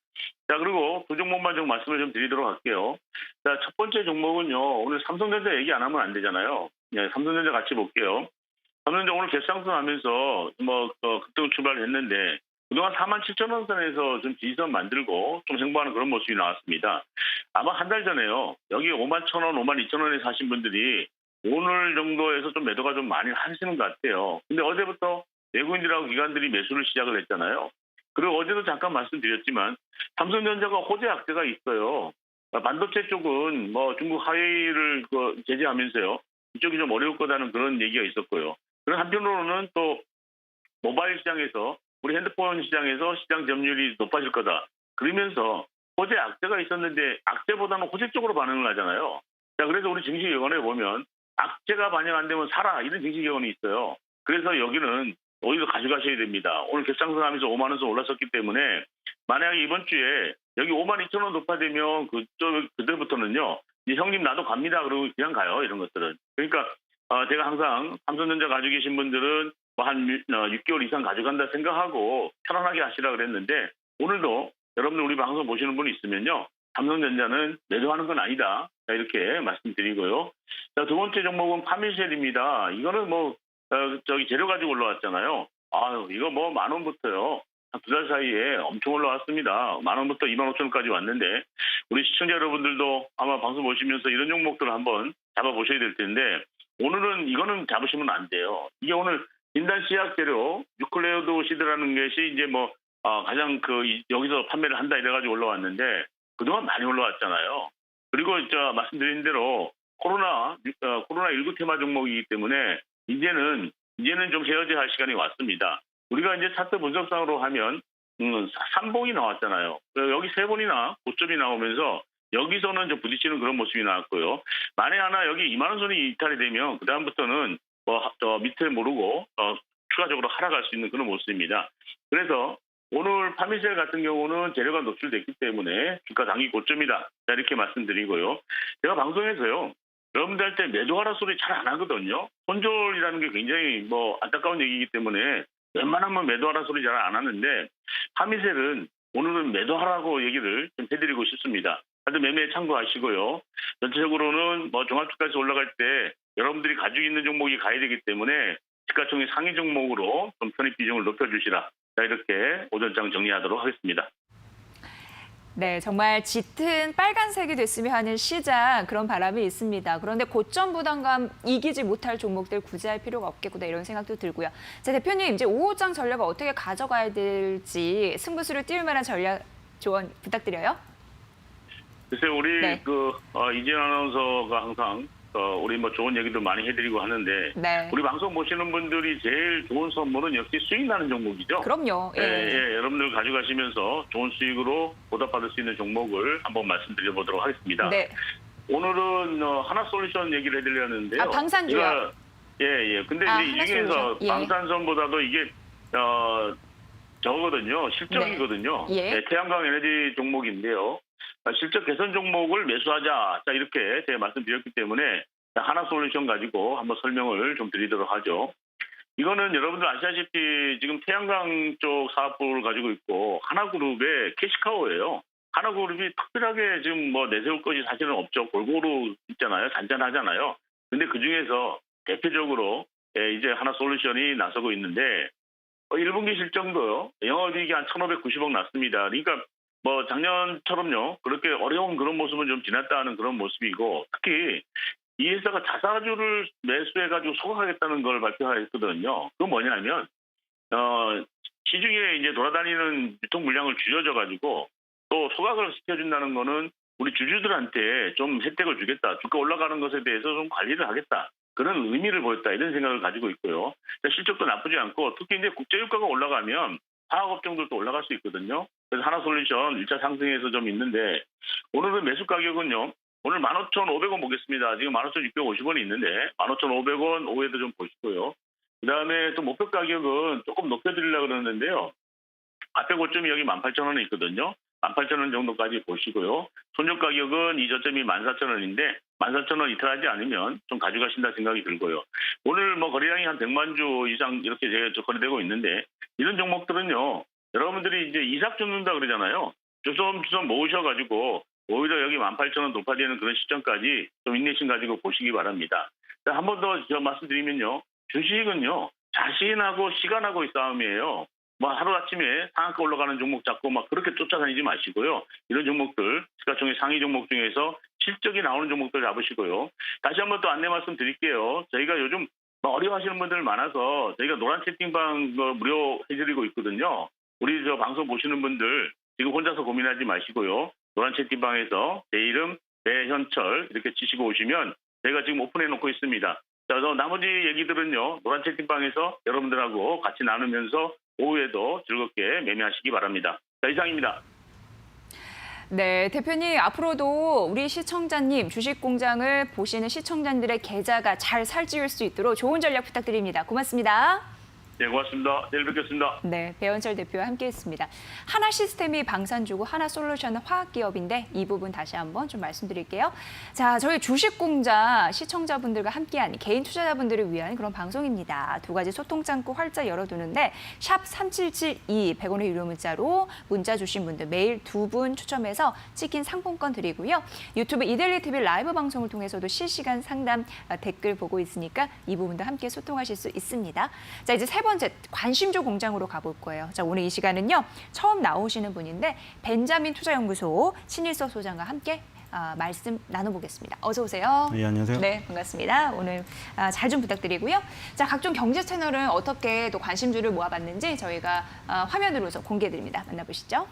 자, 그리고 두 종목만 좀 말씀을 좀 드리도록 할게요. 자, 첫 번째 종목은요. 오늘 삼성전자 얘기 안 하면 안 되잖아요. 네, 삼성전자 같이 볼게요. 삼성전자 오늘 갭상승하면서 급등 출발했는데 그동안 47,000원 선에서 좀 지지선 만들고 좀 행보하는 그런 모습이 나왔습니다. 아마 한 달 전에요. 여기 51,000원, 52,000원에 사신 분들이 오늘 정도에서 좀 매도가 좀 많이 하시는 것 같아요. 근데 어제부터 외국인들하고 기관들이 매수를 시작을 했잖아요. 그리고 어제도 잠깐 말씀드렸지만 삼성전자가 호재 악재가 있어요. 반도체 쪽은 뭐 중국 하웨이를 제재하면서요. 이쪽이 좀 어려울 거다는 그런 얘기가 있었고요. 그런 한편으로는 또 모바일 시장에서 우리 핸드폰 시장에서 시장 점유율이 높아질 거다. 그러면서 호재 악재가 있었는데 악재보다는 호재 쪽으로 반응을 하잖아요. 자, 그래서 우리 증시위원회에 보면 악재가 반영 안 되면 사라 이런 증시위원회 있어요. 그래서 여기는 오히려 가져가셔야 됩니다. 오늘 갭상승하면서 5만 원 선 올랐었기 때문에 만약에 이번 주에 여기 52,000원 높아되면 그때부터는요. 이제 형님 나도 갑니다. 그러고 그냥 가요. 이런 것들은. 그러니까 제가 항상 삼성전자 가지고 계신 분들은 뭐 한 6개월 이상 가져간다 생각하고 편안하게 하시라 그랬는데 오늘도 여러분들 우리 방송 보시는 분이 있으면요. 삼성전자는 매도하는 건 아니다. 자, 이렇게 말씀드리고요. 자, 두 번째 종목은 파미셀입니다. 이거는 재료 가지고 올라왔잖아요. 아유, 이거 뭐 10,000원부터요. 한 두 달 사이에 엄청 올라왔습니다. 10,000원부터 25,000원까지 왔는데 우리 시청자 여러분들도 아마 방송 보시면서 이런 종목들을 한번 잡아보셔야 될 텐데 오늘은 이거는 잡으시면 안 돼요. 이게 오늘 진단 씨앗 재료 뉴클레오드 시드라는 것이 이제 가장 여기서 판매를 한다 이래가지고 올라왔는데 그동안 많이 올라왔잖아요. 그리고 말씀드린 대로 코로나19 테마 종목이기 때문에 이제는 좀 헤어져야 할 시간이 왔습니다. 우리가 이제 차트 분석상으로 하면 3봉이 나왔잖아요. 여기 3번이나 고점이 나오면서 여기서는 좀 부딪히는 그런 모습이 나왔고요. 만에 하나 여기 2만 원 선이 이탈이 되면 그 다음부터는 밑을 모르고 추가적으로 하락할 수 있는 그런 모습입니다. 그래서 오늘 파미셀 같은 경우는 재료가 노출됐기 때문에 주가 단기 고점이다. 자, 이렇게 말씀드리고요. 제가 방송에서요. 여러분들한테 매도하라 소리 잘 안 하거든요. 손절이라는 게 굉장히 안타까운 얘기이기 때문에 웬만하면 매도하라 소리 잘 안 하는데 파미셀은 오늘은 매도하라고 얘기를 좀 해드리고 싶습니다. 다들 매매에 참고하시고요. 전체적으로는 뭐 종합주가에서 올라갈 때 여러분들이 가지고 있는 종목이 가야 되기 때문에 시가총액 상위 종목으로 좀 편입 비중을 높여주시라. 자, 이렇게 오전장 정리하도록 하겠습니다. 네, 정말 짙은 빨간색이 됐으면 하는 시장 그런 바람이 있습니다. 그런데 고점 부담감 이기지 못할 종목들 구제할 필요가 없겠구나 이런 생각도 들고요. 자, 대표님 이제 5호장 전략을 어떻게 가져가야 될지 승부수를 띄울 만한 전략 조언 부탁드려요. 글쎄 우리 네. 이재현 아나운서가 항상 우리 뭐 좋은 얘기도 많이 해드리고 하는데 네. 우리 방송 보시는 분들이 제일 좋은 선물은 역시 수익 나는 종목이죠. 그럼요. 예. 예, 여러분들 가져가시면서 좋은 수익으로 보답받을 수 있는 종목을 한번 말씀드려보도록 하겠습니다. 네. 오늘은 하나솔루션 얘기를 해드렸는데요. 아, 방산주요? 예. 근데 아, 이제 이 중에서 하나솔루션. 예. 방산선보다도 이게 저거거든요. 실적이거든요. 네. 예. 태양광 에너지 종목인데요. 실적 개선 종목을 매수하자. 자, 이렇게 제가 말씀드렸기 때문에 하나솔루션 가지고 한번 설명을 좀 드리도록 하죠. 이거는 여러분들 아시다시피 지금 태양광 쪽 사업부를 가지고 있고 하나그룹의 캐시카우예요. 하나그룹이 특별하게 지금 뭐 내세울 것이 사실은 없죠. 골고루 있잖아요. 잔잔하잖아요. 근데 그중에서 대표적으로 이제 하나솔루션이 나서고 있는데 1분기 실적도 영업이익이 한 1,590억 났습니다. 그러니까 뭐 작년처럼요. 그렇게 어려운 그런 모습은 좀 지났다는 그런 모습이고 특히 이 회사가 자사주를 매수해가지고 소각하겠다는 걸 발표했거든요. 그건 뭐냐면 시중에 이제 돌아다니는 유통 물량을 줄여줘가지고 또 소각을 시켜준다는 거는 우리 주주들한테 좀 혜택을 주겠다. 주가 올라가는 것에 대해서 좀 관리를 하겠다. 그런 의미를 보였다. 이런 생각을 가지고 있고요. 실적도 나쁘지 않고 특히 이제 국제유가가 올라가면 화학업종들도 올라갈 수 있거든요. 그래서 하나솔루션 1차 상승에서 좀 있는데 오늘은 매수 가격은요. 오늘 15,500원 보겠습니다. 지금 15,650원이 있는데 15,500원 오후에도 좀 보시고요. 그다음에 또 목표 가격은 조금 높여드리려고 그러는데요. 앞에 고점이 여기 18,000원에 있거든요. 18,000원 정도까지 보시고요. 손절 가격은 이 저점이 14,000원인데 14,000원 이탈하지 않으면 좀 가져가신다 생각이 들고요. 오늘 뭐 거래량이 한 100만 주 이상 이렇게 거래되고 있는데 이런 종목들은요. 여러분들이 이제 이삭 줍는다 그러잖아요. 주섬주섬 모으셔가지고 오히려 여기 18,000원 돌파되는 그런 시점까지 좀 인내심 가지고 보시기 바랍니다. 한 번 더 말씀드리면요. 주식은요. 자신하고 시간하고의 싸움이에요. 뭐 하루아침에 상한가 올라가는 종목 잡고 막 그렇게 쫓아다니지 마시고요. 이런 종목들, 시가총액 상위 종목 중에서 실적이 나오는 종목들 잡으시고요. 다시 한번 또 안내 말씀 드릴게요. 저희가 요즘 어려워하시는 분들 많아서 저희가 노란 채팅방 무료 해드리고 있거든요. 우리 저 방송 보시는 분들 지금 혼자서 고민하지 마시고요. 노란 채팅방에서 내 이름, 배현철 이렇게 치시고 오시면 저희가 지금 오픈해놓고 있습니다. 자, 나머지 얘기들은요. 노란 채팅방에서 여러분들하고 같이 나누면서 오후에도 즐겁게 매매하시기 바랍니다. 자, 이상입니다. 네, 대표님 앞으로도 우리 시청자님 주식공장을 보시는 시청자들의 계좌가 잘 살찌울 수 있도록 좋은 전략 부탁드립니다. 고맙습니다. 네, 고맙습니다. 내일 뵙겠습니다. 네, 배현철 대표와 함께했습니다. 하나시스템이 방산주고 하나솔루션은 화학기업인데 이 부분 다시 한번 좀 말씀드릴게요. 자, 저희 주식공장 시청자분들과 함께하는 개인 투자자분들을 위한 그런 방송입니다. 두 가지 소통 창구 활짝 열어두는데 샵 3772 100원의 유료 문자로 문자 주신 분들 매일 2분 추첨해서 치킨 상품권 드리고요. 유튜브 이데일리 TV 라이브 방송을 통해서도 실시간 상담 댓글 보고 있으니까 이 부분도 함께 소통하실 수 있습니다. 자, 이제 세 번째 관심주 공장으로 가볼 거예요. 자, 오늘 이 시간은요. 처음 나오시는 분인데 벤자민 투자연구소 신일서 소장과 함께 말씀 나눠보겠습니다. 어서 오세요. 네, 안녕하세요. 네, 반갑습니다. 오늘 잘 좀 부탁드리고요. 자, 각종 경제 채널은 어떻게 또 관심주를 모아봤는지 저희가 화면으로서 공개해드립니다. 만나보시죠.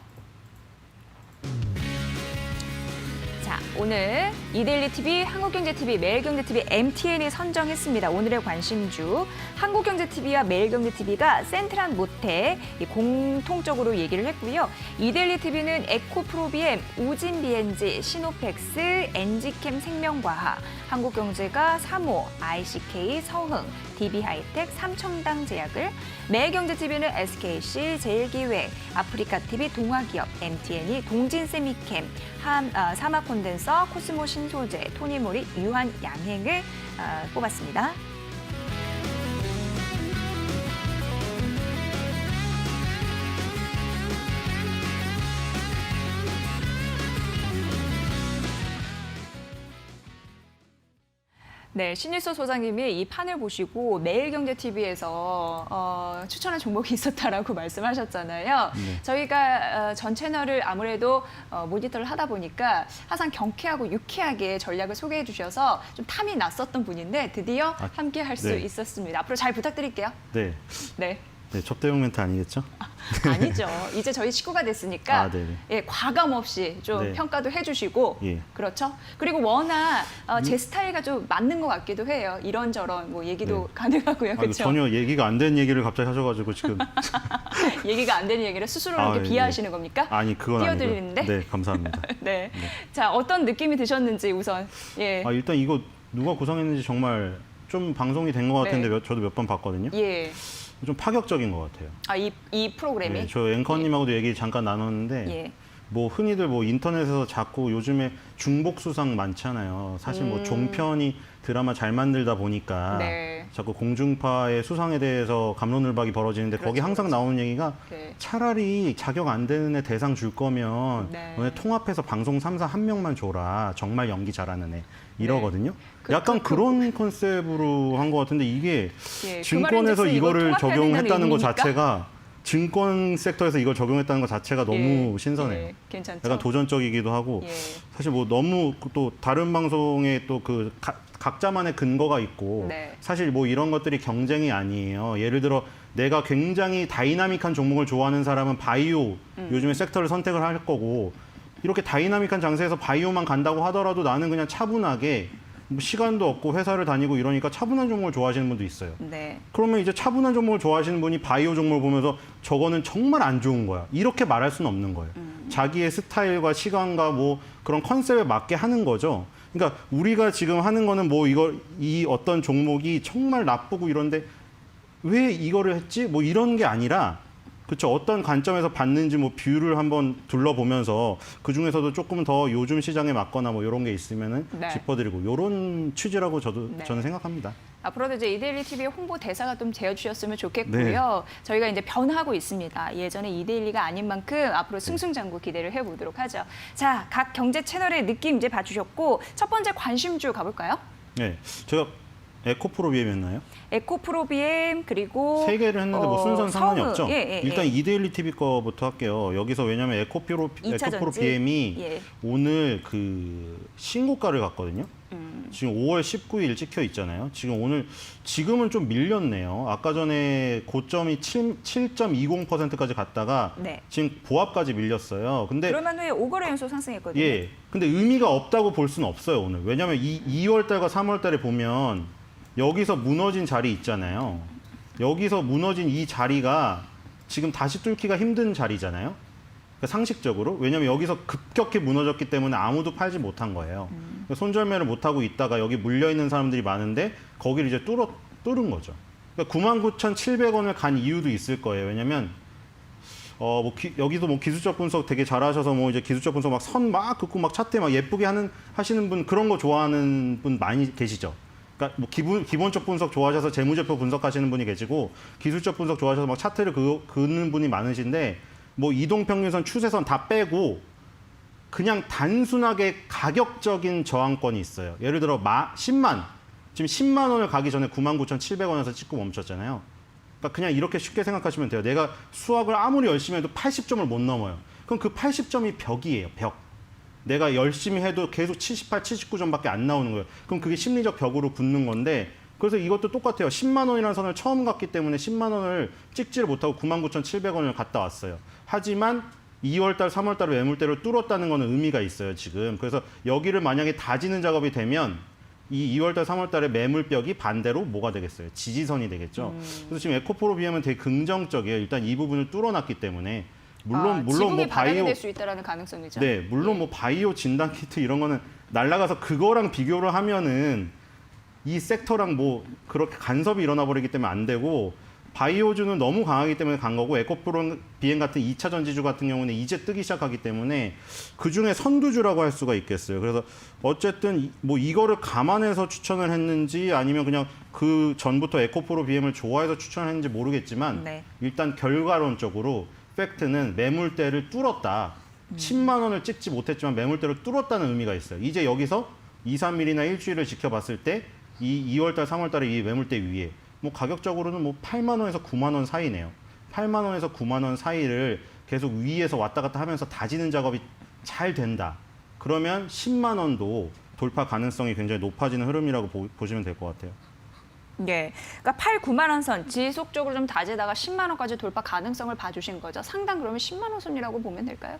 자, 오늘 이데일리TV, 한국경제TV, 매일경제TV, MTN이 선정했습니다. 오늘의 관심주. 한국경제TV와 매일경제TV가 센트란 모텍 공통적으로 얘기를 했고요. 이데일리TV는 에코프로비엠, 우진비엔지, 시노펙스, 엔지캠 생명과학, 한국경제가 3호, ICK, 서흥, DB하이텍, 삼청당제약을, 매일경제TV는 SKC, 제일기획, 아프리카TV, 동아기업, MTN이 동진세미캠, 사마콘덴서, 코스모 신소재, 토니모리, 유한양행을 뽑았습니다. 네, 신일서 소장님이 이 판을 보시고 매일경제TV에서 추천한 종목이 있었다라고 말씀하셨잖아요. 네. 저희가 전 채널을 아무래도 모니터를 하다 보니까 항상 경쾌하고 유쾌하게 전략을 소개해 주셔서 좀 탐이 났었던 분인데 드디어 함께 할 수 네. 있었습니다. 앞으로 잘 부탁드릴게요. 네. 네. 네, 접대용 멘트 아니겠죠? 아니죠. 이제 저희 식구가 됐으니까 네네. 예, 과감 없이 좀 네. 평가도 해주시고 예. 그렇죠. 그리고 워낙 제 스타일과 좀 맞는 것 같기도 해요. 이런저런 뭐 얘기도 네. 가능하고요. 이거 그렇죠. 전혀 얘기가 안 된 얘기를 갑자기 하셔가지고 지금 얘기가 안 되는 얘기를 스스로 이렇게 예. 비하하시는 겁니까? 아니 그건 아니고요. 띄워드리는데? 네, 감사합니다. 네. 자, 어떤 느낌이 드셨는지 우선 예. 일단 이거 누가 구성했는지 정말 좀 방송이 된 것 같은데 네. 저도 몇 번 봤거든요. 예. 좀 파격적인 것 같아요. 이 프로그램이 네, 저 앵커님하고도 얘기 잠깐 나눴는데 예. 뭐 흔히들 뭐 인터넷에서 자꾸 요즘에 중복 수상 많잖아요. 사실 뭐 종편이 드라마 잘 만들다 보니까 네. 자꾸 공중파의 수상에 대해서 갑론을박이 벌어지는데 거기 그렇죠, 항상 그렇죠. 나오는 얘기가 네. 차라리 자격 안 되는 애 대상 줄 거면 네. 너네 통합해서 방송 3사 한 명만 줘라. 정말 연기 잘하는 애. 이러거든요. 약간 그런 컨셉으로 한 것 같은데 이게 예, 증권에서 그 말인즉슨 이거를 통합해야 적용했다는 된다는 것 의미입니까? 자체가 증권 섹터에서 이걸 적용했다는 것 자체가 너무 신선해요. 예, 괜찮죠. 약간 도전적이기도 하고 예. 사실 뭐 너무 또 다른 방송에 또 그 각자만의 근거가 있고 네. 사실 뭐 이런 것들이 경쟁이 아니에요. 예를 들어 내가 굉장히 다이나믹한 종목을 좋아하는 사람은 바이오 요즘에 섹터를 선택을 할 거고 이렇게 다이나믹한 장세에서 바이오만 간다고 하더라도 나는 그냥 차분하게 뭐 시간도 없고 회사를 다니고 이러니까 차분한 종목을 좋아하시는 분도 있어요. 네. 그러면 이제 차분한 종목을 좋아하시는 분이 바이오 종목을 보면서 저거는 정말 안 좋은 거야. 이렇게 말할 수는 없는 거예요. 자기의 스타일과 시간과 뭐 그런 컨셉에 맞게 하는 거죠. 그러니까 우리가 지금 하는 거는 뭐 이 어떤 종목이 정말 나쁘고 이런데 왜 이거를 했지? 뭐 이런 게 아니라 그렇죠. 어떤 관점에서 봤는지 뭐 뷰를 한번 둘러보면서 그 중에서도 조금 더 요즘 시장에 맞거나 뭐 이런 게 있으면은 네. 짚어드리고 이런 취지라고 네. 저는 생각합니다. 앞으로도 이제 이데일리 TV의 홍보 대사가 좀 되어주셨으면 좋겠고요. 저희가 이제 변하고 있습니다. 예전에 이데일리가 아닌 만큼 앞으로 승승장구 기대를 해보도록 하죠. 자, 각 경제 채널의 느낌 이제 봐주셨고 첫 번째 관심주 가볼까요? 네, 제가 에코프로비엠이었나요? 에코프로비엠 그리고 세 개를 했는데 뭐 순서는 상관이 성우. 없죠. 일단 이데일리 TV 거부터 할게요. 여기서 왜냐하면 이차 에코프로비엠이 전지. 오늘 그 신고가를 갔거든요. 지금 5월 19일 찍혀 있잖아요. 지금은 좀 밀렸네요. 아까 전에 고점이 7.20%까지 갔다가 네. 지금 보합까지 밀렸어요. 근데 그러면 후에 5거래 연속 상승했거든요. 예. 근데 의미가 없다고 볼 수는 없어요, 오늘. 왜냐하면 2월 달과 3월 달에 보면 여기서 무너진 자리 있잖아요. 여기서 무너진 이 자리가 지금 다시 뚫기가 힘든 자리잖아요. 그러니까 상식적으로. 왜냐하면 여기서 급격히 무너졌기 때문에 아무도 팔지 못한 거예요. 그러니까 손절매를 못하고 있다가 여기 물려있는 사람들이 많은데 거기를 이제 뚫은 거죠. 그러니까 99,700원을 간 이유도 있을 거예요. 왜냐하면 여기도 뭐 기술적 분석 되게 잘하셔서 뭐 이제 기술적 분석 막 선 막 긋고 막 차트 막 예쁘게 하시는 분 그런 거 좋아하는 분 많이 계시죠. 그러니까 뭐 기본적 분석 좋아하셔서 재무제표 분석하시는 분이 계시고 기술적 분석 좋아하셔서 막 차트를 긋는 분이 많으신데 뭐 이동평균선, 추세선 다 빼고 그냥 단순하게 가격적인 저항권이 있어요. 예를 들어 10만 지금 10만 원을 가기 전에 99,700원에서 찍고 멈췄잖아요. 그러니까 그냥 이렇게 쉽게 생각하시면 돼요. 내가 수학을 아무리 열심히 해도 80점을 못 넘어요. 그럼 그 80점이 벽이에요. 벽. 내가 열심히 해도 계속 78, 79점밖에 안 나오는 거예요. 그럼 그게 심리적 벽으로 붙는 건데 그래서 이것도 똑같아요. 10만 원이라는 선을 처음 갔기 때문에 10만 원을 찍지를 못하고 99,700원을 갔다 왔어요. 하지만 2월 달, 3월 달에 매물대를 뚫었다는 거는 의미가 있어요, 지금. 그래서 여기를 만약에 다지는 작업이 되면 이 2월 달, 3월 달에 매물벽이 반대로 뭐가 되겠어요? 지지선이 되겠죠. 그래서 지금 에코프로비엠은 되게 긍정적이에요. 일단 이 부분을 뚫어놨기 때문에 물론 지붕이 뭐 바이오 될 수 있다라는 가능성이죠. 네, 물론 뭐 바이오 진단 키트 이런 거는 날라가서 그거랑 비교를 하면은 이 섹터랑 뭐 그렇게 간섭이 일어나 버리기 때문에 안 되고 바이오주는 너무 강하기 때문에 간 거고 에코프로비엠 같은 2차 전지주 같은 경우는 이제 뜨기 시작하기 때문에 그중에 선두주라고 할 수가 있겠어요. 그래서 어쨌든 뭐 이거를 감안해서 추천을 했는지 아니면 그냥 그 전부터 에코프로비엠을 좋아해서 추천을 했는지 모르겠지만 네. 일단 결과론적으로 팩트는 매물대를 뚫었다. 10만 원을 찍지 못했지만 매물대를 뚫었다는 의미가 있어요. 이제 여기서 2, 3일이나 일주일을 지켜봤을 때 이 2월달, 3월달에 이 매물대 위에 뭐 가격적으로는 뭐 8만 원에서 9만 원 사이네요. 8만 원에서 9만 원 사이를 계속 위에서 왔다 갔다 하면서 다지는 작업이 잘 된다. 그러면 10만 원도 돌파 가능성이 굉장히 높아지는 흐름이라고 보시면 될 것 같아요. 예, 그러니까 8, 9만 원 선 지속적으로 좀 다지다가 10만 원까지 돌파 가능성을 봐주신 거죠. 상당 그러면 10만 원 선이라고 보면 될까요?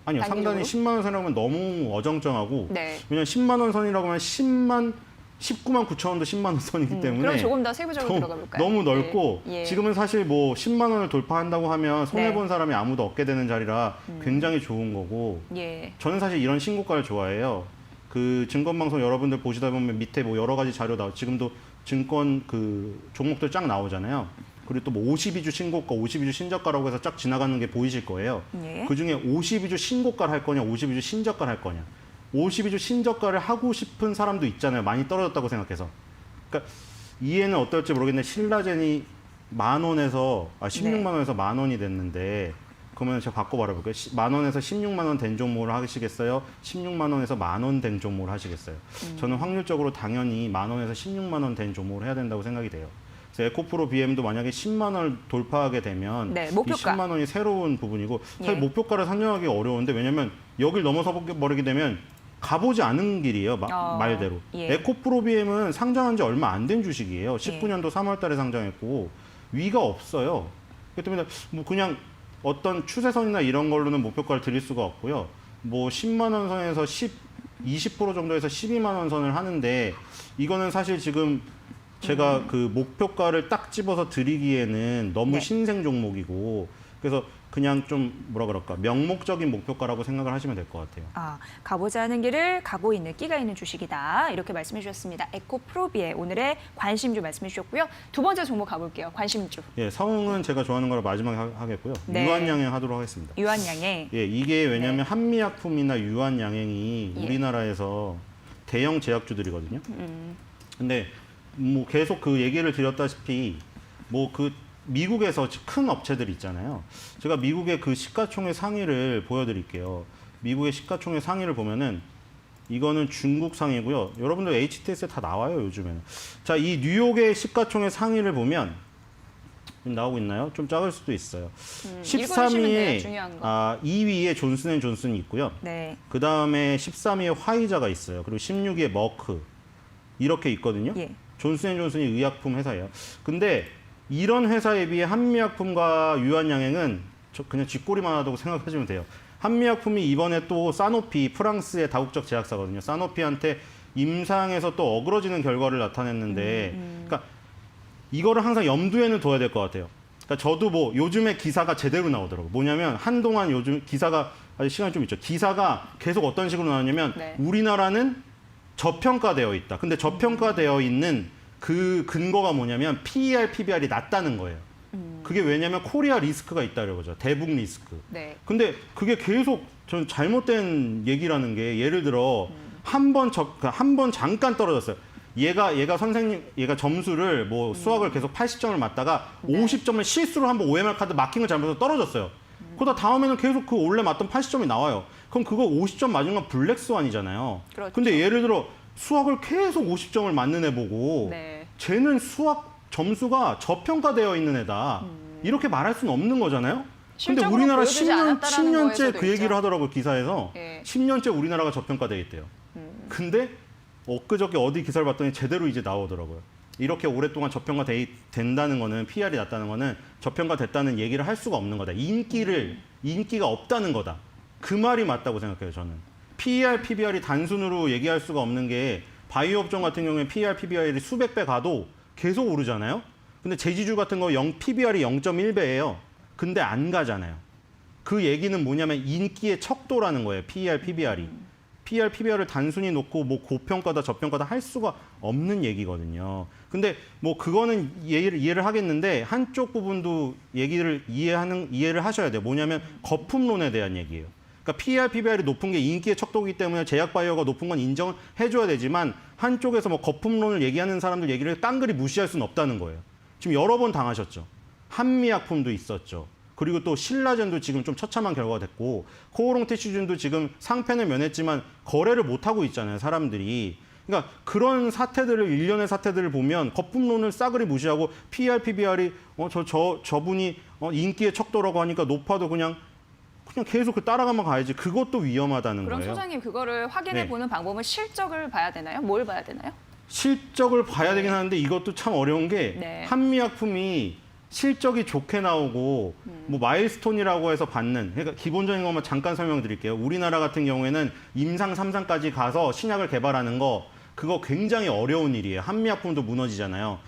아니요, 단기적으로? 상단이 10만 원 선이라고 하면 너무 어정쩡하고 네. 왜냐하면 10만 원 선이라고 하면 19만 9천 원도 10만 원 선이기 때문에 그럼 조금 더 세부적으로 들어가 볼까요? 너무 넓고 예. 지금은 사실 뭐 10만 원을 돌파한다고 하면 손해 네. 본 사람이 아무도 없게 되는 자리라 굉장히 좋은 거고 예. 저는 사실 이런 신고가를 좋아해요. 그 증권방송 여러분들 보시다 보면 밑에 뭐 여러 가지 자료 지금도 증권 그 종목들 쫙 나오잖아요. 그리고 또 뭐 52주 신고가, 52주 신저가라고 해서 쫙 지나가는 게 보이실 거예요. 예. 그중에 52주 신고가를 할 거냐, 52주 신저가를 할 거냐. 52주 신저가를 하고 싶은 사람도 있잖아요. 많이 떨어졌다고 생각해서. 그러니까 이해는 어떨지 모르겠는데 신라젠이 16만 원에서 1만 원이 됐는데 그러면 제가 바꿔 말해볼게요. 1만 원에서 16만 원 된 종목을 하시겠어요? 16만 원에서 1만 원 된 종목을 하시겠어요? 저는 확률적으로 당연히 1만 원에서 16만 원 된 종목을 해야 된다고 생각이 돼요. 그래서 에코프로 BM도 만약에 10만 원을 돌파하게 되면 네, 이 목표가. 10만 원이 새로운 부분이고 사실 예. 목표가를 산정하기 어려운데 왜냐면 여길 넘어서 버리게 되면 가보지 않은 길이에요. 말대로. 예. 에코프로 BM은 상장한 지 얼마 안 된 주식이에요. 19년도 3월 달에 상장했고 위가 없어요. 그렇기 때문에 뭐 그냥 어떤 추세선이나 이런 걸로는 목표가를 드릴 수가 없고요. 뭐 10만 원 선에서 20% 정도에서 12만 원 선을 하는데 이거는 사실 지금 제가 그 목표가를 딱 집어서 드리기에는 너무 네. 신생 종목이고 그래서 그냥 좀 뭐라 그럴까 명목적인 목표가라고 생각을 하시면 될 것 같아요. 아, 가보자 하는 길을 가고 있는 끼가 있는 주식이다. 이렇게 말씀해 주셨습니다. 에코프로비의 오늘의 관심주 말씀해 주셨고요. 두 번째 종목 가볼게요. 관심주. 예, 성은 제가 좋아하는 거라 마지막에 하겠고요. 네. 유한양행 하도록 하겠습니다. 유한양행. 예, 이게 왜냐하면 한미약품이나 유한양행이 예. 우리나라에서 대형 제약주들이거든요. 근데 뭐 계속 그 얘기를 드렸다시피 뭐 그 미국에서 큰 업체들 있잖아요. 제가 미국의 그 시가총액 상위를 보여드릴게요. 미국의 시가총액 상위를 보면은 이거는 중국 상이고요. 여러분들 HTS에 다 나와요 요즘에는. 자, 이 뉴욕의 시가총액 상위를 보면 나오고 있나요? 좀 작을 수도 있어요. 읽어주시면 돼요, 13위에 중요한 거. 2위에 존슨앤존슨이 있고요. 네. 그 다음에 13위에 화이자가 있어요. 그리고 16위에 머크 이렇게 있거든요. 예. 존슨앤존슨이 의약품 회사예요. 근데 이런 회사에 비해 한미약품과 유한양행은 그냥 쥐꼬리만 하다고 생각하시면 돼요. 한미약품이 이번에 또 사노피, 프랑스의 다국적 제약사거든요. 사노피한테 임상에서 또 어그러지는 결과를 나타냈는데, 그러니까 이거를 항상 염두에는 둬야 될 것 같아요. 그러니까 저도 뭐 요즘에 기사가 제대로 나오더라고요. 뭐냐면 한동안 요즘 기사가 아직 시간이 좀 있죠. 기사가 계속 어떤 식으로 나오냐면 네. 우리나라는 저평가되어 있다. 근데 저평가되어 있는 그 근거가 뭐냐면 PER, PBR이 낮다는 거예요. 그게 왜냐면 코리아 리스크가 있다는 거죠. 대북 리스크. 네. 근데 그게 계속 전 잘못된 얘기라는 게 예를 들어 한 번 잠깐 떨어졌어요. 얘가 점수를 뭐 수학을 계속 80점을 맞다가 50점을 실수로 한번 OMR 카드 마킹을 잘못해서 떨어졌어요. 그러다 다음에는 계속 그 원래 맞던 80점이 나와요. 그럼 그거 50점 맞은 건 블랙스완이잖아요. 그렇죠. 근데 예를 들어 수학을 계속 50점을 맞는 애 보고 네. 쟤는 수학 점수가 저평가되어 있는 애다. 이렇게 말할 수는 없는 거잖아요. 근데 실적으로 우리나라 보여주지 않았다라는 10년째 거에서도 그 얘기를 있죠. 하더라고요, 기사에서. 예. 10년째 우리나라가 저평가되어 있대요. 근데 엊그저께 어디 기사를 봤더니 제대로 이제 나오더라고요. 이렇게 오랫동안 저평가된다는 거는 PR이 낮다는 거는 저평가됐다는 얘기를 할 수가 없는 거다. 인기가 없다는 거다. 그 말이 맞다고 생각해요, 저는. PER, PBR이 단순으로 얘기할 수가 없는 게 바이오 업종 같은 경우에 PER, PBR이 수백 배 가도 계속 오르잖아요. 근데 제지주 같은 거 PBR이 0.1배예요. 근데 안 가잖아요. 그 얘기는 뭐냐면 인기의 척도라는 거예요. PER, PBR이. PER, PBR을 단순히 놓고 뭐 고평가다 저평가다 할 수가 없는 얘기거든요. 근데 뭐 그거는 이해를 하겠는데 한쪽 부분도 이해를 하셔야 돼요. 뭐냐면 거품론에 대한 얘기예요. 그러니까 PER, PBR이 높은 게 인기의 척도이기 때문에 제약 바이오가 높은 건 인정을 해줘야 되지만 한쪽에서 뭐 거품론을 얘기하는 사람들 얘기를 깡그리 무시할 수는 없다는 거예요. 지금 여러 번 당하셨죠. 한미약품도 있었죠. 그리고 또 신라젠도 지금 좀 처참한 결과가 됐고 코오롱 티슈준도 지금 상패는 면했지만 거래를 못하고 있잖아요. 사람들이. 그러니까 그런 사태들을 일련의 사태들을 보면 거품론을 싸그리 무시하고 PER, PBR이 저분이 인기의 척도라고 하니까 높아도 그냥 계속 그 따라가만 가야지. 그것도 위험하다는 그럼 거예요. 소장님 그거를 확인해 네. 보는 방법은 실적을 봐야 되나요? 뭘 봐야 되나요? 실적을 봐야 네. 되긴 하는데 이것도 참 어려운 게 네. 한미약품이 실적이 좋게 나오고 뭐 마일스톤이라고 해서 받는, 그러니까 기본적인 것만 잠깐 설명드릴게요. 우리나라 같은 경우에는 임상 3상까지 가서 신약을 개발하는 거 그거 굉장히 어려운 일이에요. 한미약품도 무너지잖아요.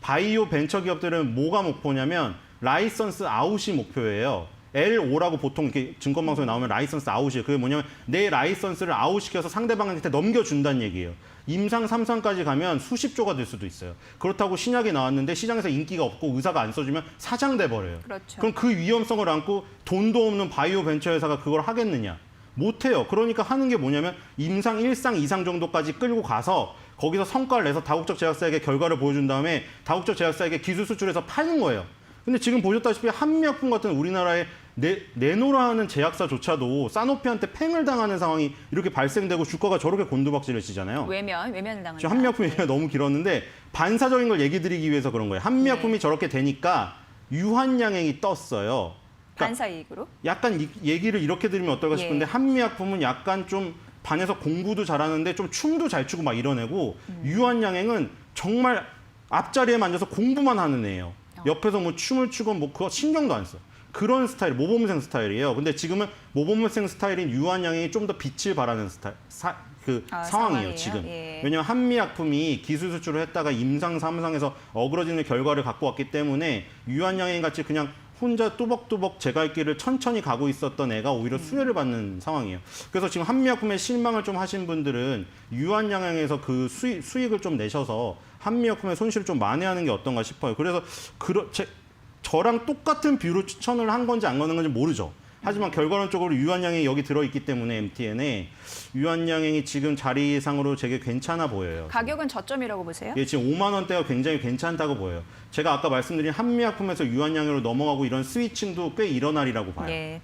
바이오 벤처 기업들은 뭐가 목표냐면 라이선스 아웃이 목표예요. L5라고 보통 이렇게 증권방송에 나오면 라이선스 아웃이에요. 그게 뭐냐면 내 라이선스를 아웃시켜서 상대방한테 넘겨준다는 얘기예요. 임상 3상까지 가면 수십조가 될 수도 있어요. 그렇다고 신약이 나왔는데 시장에서 인기가 없고 의사가 안 써주면 사장돼 버려요. 그렇죠. 그럼 그 위험성을 안고 돈도 없는 바이오 벤처 회사가 그걸 하겠느냐? 못해요. 그러니까 하는 게 뭐냐면 임상 1상, 2상 정도까지 끌고 가서 거기서 성과를 내서 다국적 제약사에게 결과를 보여준 다음에 다국적 제약사에게 기술 수출해서 파는 거예요. 근데 지금 보셨다시피 한미약품 같은 우리나라의 내노라 하는 제약사조차도 사노피한테 팽을 당하는 상황이 이렇게 발생되고 주가가 저렇게 곤두박질해지잖아요. 외면을 당한다. 지금 한미약품 얘기가 너무 길었는데 반사적인 걸 얘기 드리기 위해서 그런 거예요. 한미약품이 네. 저렇게 되니까 유한양행이 떴어요. 그러니까 반사이익으로? 약간 얘기를 이렇게 드리면 어떨까 예. 싶은데 한미약품은 약간 좀 반에서 공부도 잘하는데 좀 춤도 잘 추고 막 이러내고 유한양행은 정말 앞자리에 앉아서 공부만 하는 애예요. 옆에서 뭐 춤을 추건 뭐 그거 신경도 안 써. 그런 스타일, 모범생 스타일이에요. 근데 지금은 모범생 스타일인 유한양행이 좀 더 빛을 발하는 상황이에요, 상황이에요? 지금. 예. 왜냐하면 한미약품이 기술 수출을 했다가 임상 3상에서 어그러지는 결과를 갖고 왔기 때문에 유한양행 같이 그냥 혼자 뚜벅뚜벅 제 갈 길을 천천히 가고 있었던 애가 오히려 수혜를 받는 상황이에요. 그래서 지금 한미약품에 실망을 좀 하신 분들은 유한양행에서 그 수익을 좀 내셔서 한미약품의 손실을 좀 만회하는 게 어떤가 싶어요. 그래서 저랑 똑같은 뷰로 추천을 한 건지 안 거는 건지 모르죠. 하지만 결과론적으로 유한양행이 여기 들어있기 때문에 MTN에 유한양행이 지금 자리상으로 되게 괜찮아 보여요. 가격은 저점이라고 보세요? 예, 지금 5만 원대가 굉장히 괜찮다고 보여요. 제가 아까 말씀드린 한미약품에서 유한양행으로 넘어가고 이런 스위칭도 꽤 일어나리라고 봐요. 예.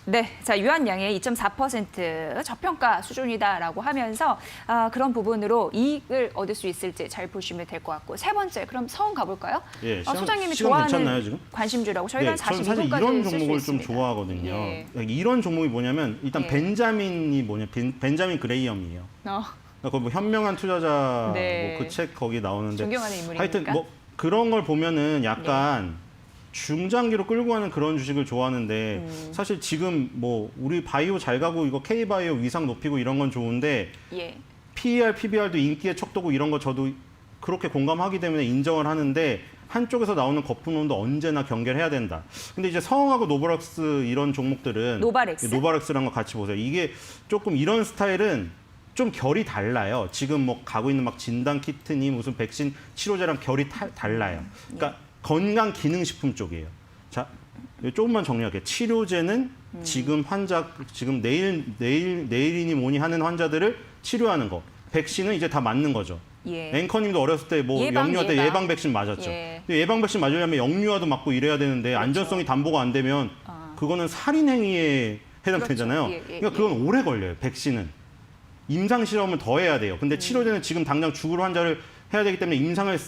네, 자 유한양의 2.4% 저평가 수준이다라고 하면서 그런 부분으로 이익을 얻을 수 있을지 잘 보시면 될 것 같고 세 번째 그럼 서운 가볼까요? 예, 소장님이 시간 좋아하는 괜찮나요, 지금? 관심주라고 저희가 저는 42분까지 사실 이런 종목을 좀 있습니다. 좋아하거든요. 예. 이런 종목이 뭐냐면 일단 예. 벤자민이 벤자민 그레이엄이에요. 그러니까 뭐 현명한 투자자 네. 뭐 그 책 거기 나오는데 존경하는 인물입니까? 하여튼 뭐 그런 걸 보면은 약간 중장기로 끌고 가는 그런 주식을 좋아하는데 사실 지금 뭐 우리 바이오 잘 가고 이거 K바이오 위상 높이고 이런 건 좋은데 예. PER, PBR도 인기의 척도고 이런 거 저도 그렇게 공감하기 때문에 인정을 하는데 한쪽에서 나오는 거품론도 언제나 경계를 해야 된다. 근데 이제 성하고 노바락스 이런 종목들은 노바락스라는 거 같이 보세요. 이게 조금 이런 스타일은 좀 결이 달라요. 지금 뭐 가고 있는 막 진단 키트니 무슨 백신 치료제랑 결이 달라요. 그러니까 건강 기능 식품 쪽이에요. 자, 조금만 정리할게요. 치료제는 지금 지금 내일이니 뭐니 하는 환자들을 치료하는 거. 백신은 이제 다 맞는 거죠. 예. 앵커님도 어렸을 때 뭐 영유아 때 예방 백신 맞았죠. 예. 근데 예방 백신 맞으려면 영유아도 맞고 이래야 되는데 그렇죠. 안전성이 담보가 안 되면 그거는 살인 행위에 해당되잖아요. 그렇죠. 예, 예, 그러니까 그건 오래 걸려요. 백신은 임상 실험을 더 해야 돼요. 근데 치료제는 지금 당장 죽을 환자를 해야 되기 때문에 임상을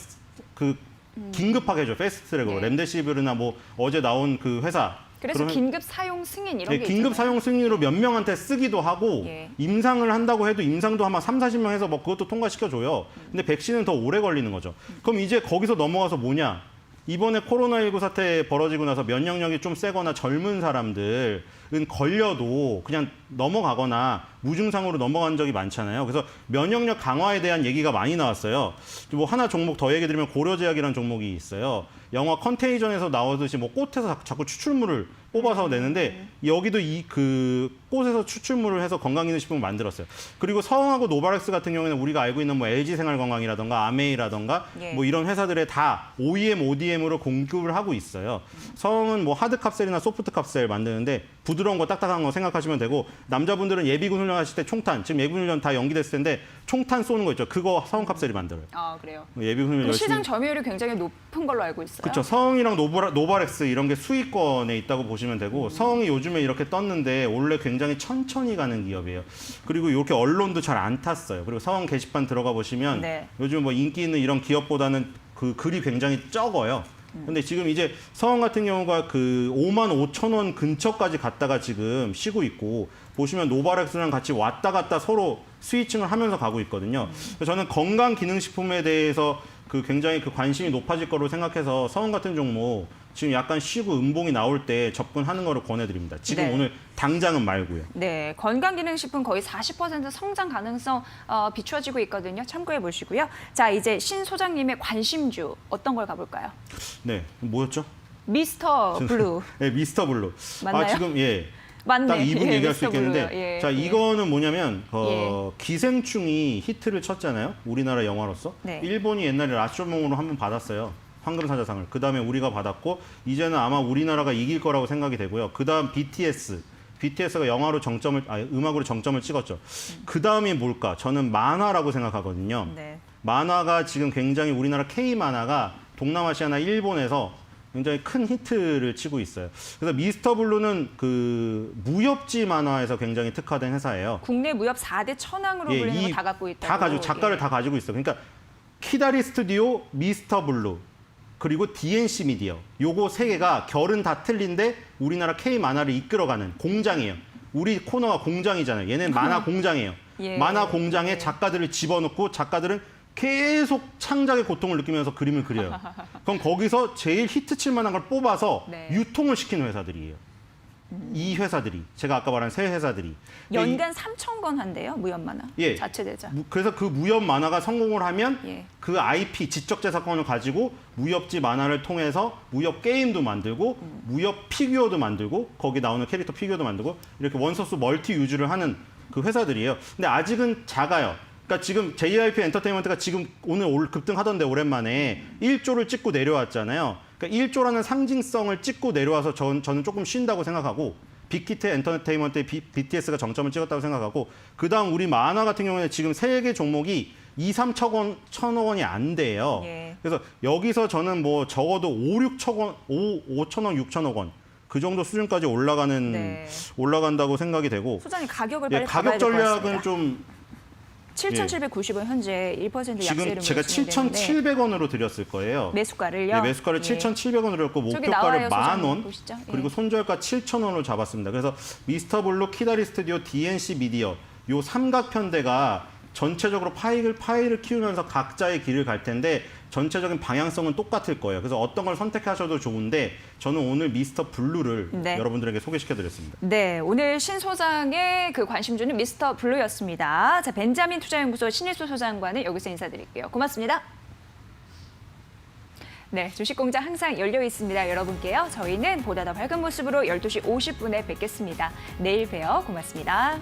긴급하게 해줘. 패스트트랙으로. 네. 렘데시비르나 뭐 어제 나온 그 회사. 그래서 그러면 긴급 사용 승인 이런 네, 게 긴급 있잖아요. 사용 승인으로 몇 명한테 쓰기도 하고 예. 임상을 한다고 해도 임상도 아마 30-40명 해서 뭐 그것도 통과시켜줘요. 근데 백신은 더 오래 걸리는 거죠. 그럼 이제 거기서 넘어가서 뭐냐? 이번에 코로나19 사태 벌어지고 나서 면역력이 좀 세거나 젊은 사람들은 걸려도 그냥 넘어가거나 무증상으로 넘어간 적이 많잖아요. 그래서 면역력 강화에 대한 얘기가 많이 나왔어요. 뭐 하나 종목 더 얘기 드리면 고려제약이라는 종목이 있어요. 영화 컨테이전에서 나오듯이 뭐 꽃에서 자꾸 추출물을 뽑아서 내는데 여기도 그 꽃에서 추출물을 해서 건강기능식품을 만들었어요. 그리고 서흥하고 노바렉스 같은 경우에는 우리가 알고 있는 뭐 LG생활건강이라던가 아메이라던가 예. 뭐 이런 회사들에 다 OEM, ODM으로 공급을 하고 있어요. 서흥은 뭐 하드 캅셀이나 소프트 캅셀 만드는데 부드러운 거 딱딱한 거 생각하시면 되고 남자분들은 예비군 훈련하실 때 총탄 지금 예비군 훈련 다 연기됐을 텐데 총탄 쏘는 거 있죠. 그거 서흥 캅셀이 만들어요. 아, 그래요. 예비군 훈련 그럼 열심히 시장 점유율이 굉장히 높은 걸로 알고 있어요. 그렇죠. 서흥이랑 노바렉스 이런 게 수익권에 있다고 보시면 되고 서흥이 요즘에 이렇게 떴는데 원래 굉장히 천천히 가는 기업이에요. 그리고 이렇게 언론도 잘 안 탔어요. 그리고 서흥 게시판 들어가 보시면 네. 요즘 뭐 인기 있는 이런 기업보다는 그 글이 굉장히 적어요. 근데 지금 이제 서흥 같은 경우가 그 55,000원 근처까지 갔다가 지금 쉬고 있고 보시면 노바렉스랑 같이 왔다 갔다 서로 스위칭을 하면서 가고 있거든요. 그래서 저는 건강기능식품에 대해서 그 굉장히 그 관심이 높아질 거로 생각해서 서흥 같은 종목 지금 약간 쉬고 음봉이 나올 때 접근하는 거를 권해드립니다. 지금 네. 오늘 당장은 말고요. 네, 건강기능식품 거의 40% 성장 가능성 비춰지고 있거든요. 참고해 보시고요. 자, 이제 신 소장님의 관심주 어떤 걸 가볼까요? 네, 뭐였죠? 미스터 블루. 네, 미스터 블루. 맞나요? 아, 지금 예. 맞네. 딱 2분 예, 얘기할 수 미스터 블루요. 있겠는데 예, 자 예. 이거는 뭐냐면 기생충이 히트를 쳤잖아요. 우리나라 영화로서. 네. 일본이 옛날에 라쇼몽으로 한번 받았어요. 황금사자상을. 그다음에 우리가 받았고 이제는 아마 우리나라가 이길 거라고 생각이 되고요. 그다음 BTS가 영화로 음악으로 정점을 찍었죠. 그다음이 뭘까? 저는 만화라고 생각하거든요. 네. 만화가 지금 굉장히 우리나라 K 만화가 동남아시아나 일본에서 굉장히 큰 히트를 치고 있어요. 그래서 미스터 블루는 그 무협지 만화에서 굉장히 특화된 회사예요. 국내 무협 4대 천왕으로 불리는 거 다 갖고 있다고. 다 가지고 작가를 예. 다 가지고 있어요. 그러니까 키다리 스튜디오, 미스터 블루, 그리고 DNC 미디어. 요거 세 개가 결은 다 틀린데 우리나라 K 만화를 이끌어가는 공장이에요. 우리 코너가 공장이잖아요. 얘는 만화 공장이에요. 예. 만화 공장에 예. 작가들을 집어넣고 작가들은 계속 창작의 고통을 느끼면서 그림을 그려요. 그럼 거기서 제일 히트칠 만한 걸 뽑아서 네. 유통을 시키는 회사들이에요. 이 회사들이 제가 아까 말한 세 회사들이 연간 3,000권 한대요, 무협 만화. 예. 자체 제작. 그래서 그 무협 만화가 성공을 하면 예. 그 IP 지적재산권을 가지고 무협지 만화를 통해서 무협 게임도 만들고 무협 피규어도 만들고 거기 나오는 캐릭터 피규어도 만들고 이렇게 원소스 멀티 유즈를 하는 그 회사들이에요. 근데 아직은 작아요. 그러니까 지금 JYP 엔터테인먼트가 지금 오늘 급등하던데 오랜만에 1조를 찍고 내려왔잖아요. 그러니까 1조라는 상징성을 찍고 내려와서 저는 조금 쉰다고 생각하고 빅히트 엔터테인먼트의 BTS가 정점을 찍었다고 생각하고 그다음 우리 만화 같은 경우에는 지금 세 개 종목이 2-3천억 원이 안 돼요. 예. 그래서 여기서 저는 뭐 적어도 5-6천억 원, 5천억, 6천억 원 그 정도 수준까지 올라간다고 생각이 되고 소장님 가격을 예, 빨리 가격 가봐야 될 것 전략은 같습니다. 좀 7,790원 현재 1% 지금 약세로 제가 7,700원으로 드렸을 거예요. 매수가를요. 네, 매수가를 7,700원으로 드렸고 저기 나와요, 목표가를 소장님. 10,000원 보시죠. 예. 그리고 손절가 7,000원으로 잡았습니다. 그래서 미스터 블루, 키다리 스튜디오, DNC 미디어 요 삼각편대가 전체적으로 파이를 키우면서 각자의 길을 갈 텐데 전체적인 방향성은 똑같을 거예요. 그래서 어떤 걸 선택하셔도 좋은데 저는 오늘 미스터 블루를 네. 여러분들에게 소개시켜드렸습니다. 네, 오늘 신 소장의 그 관심주는 미스터 블루였습니다. 자, 벤자민 투자연구소 신일수 소장과는 여기서 인사드릴게요. 고맙습니다. 네, 주식공장 항상 열려 있습니다. 여러분께요. 저희는 보다 더 밝은 모습으로 12시 50분에 뵙겠습니다. 내일 봬요. 고맙습니다.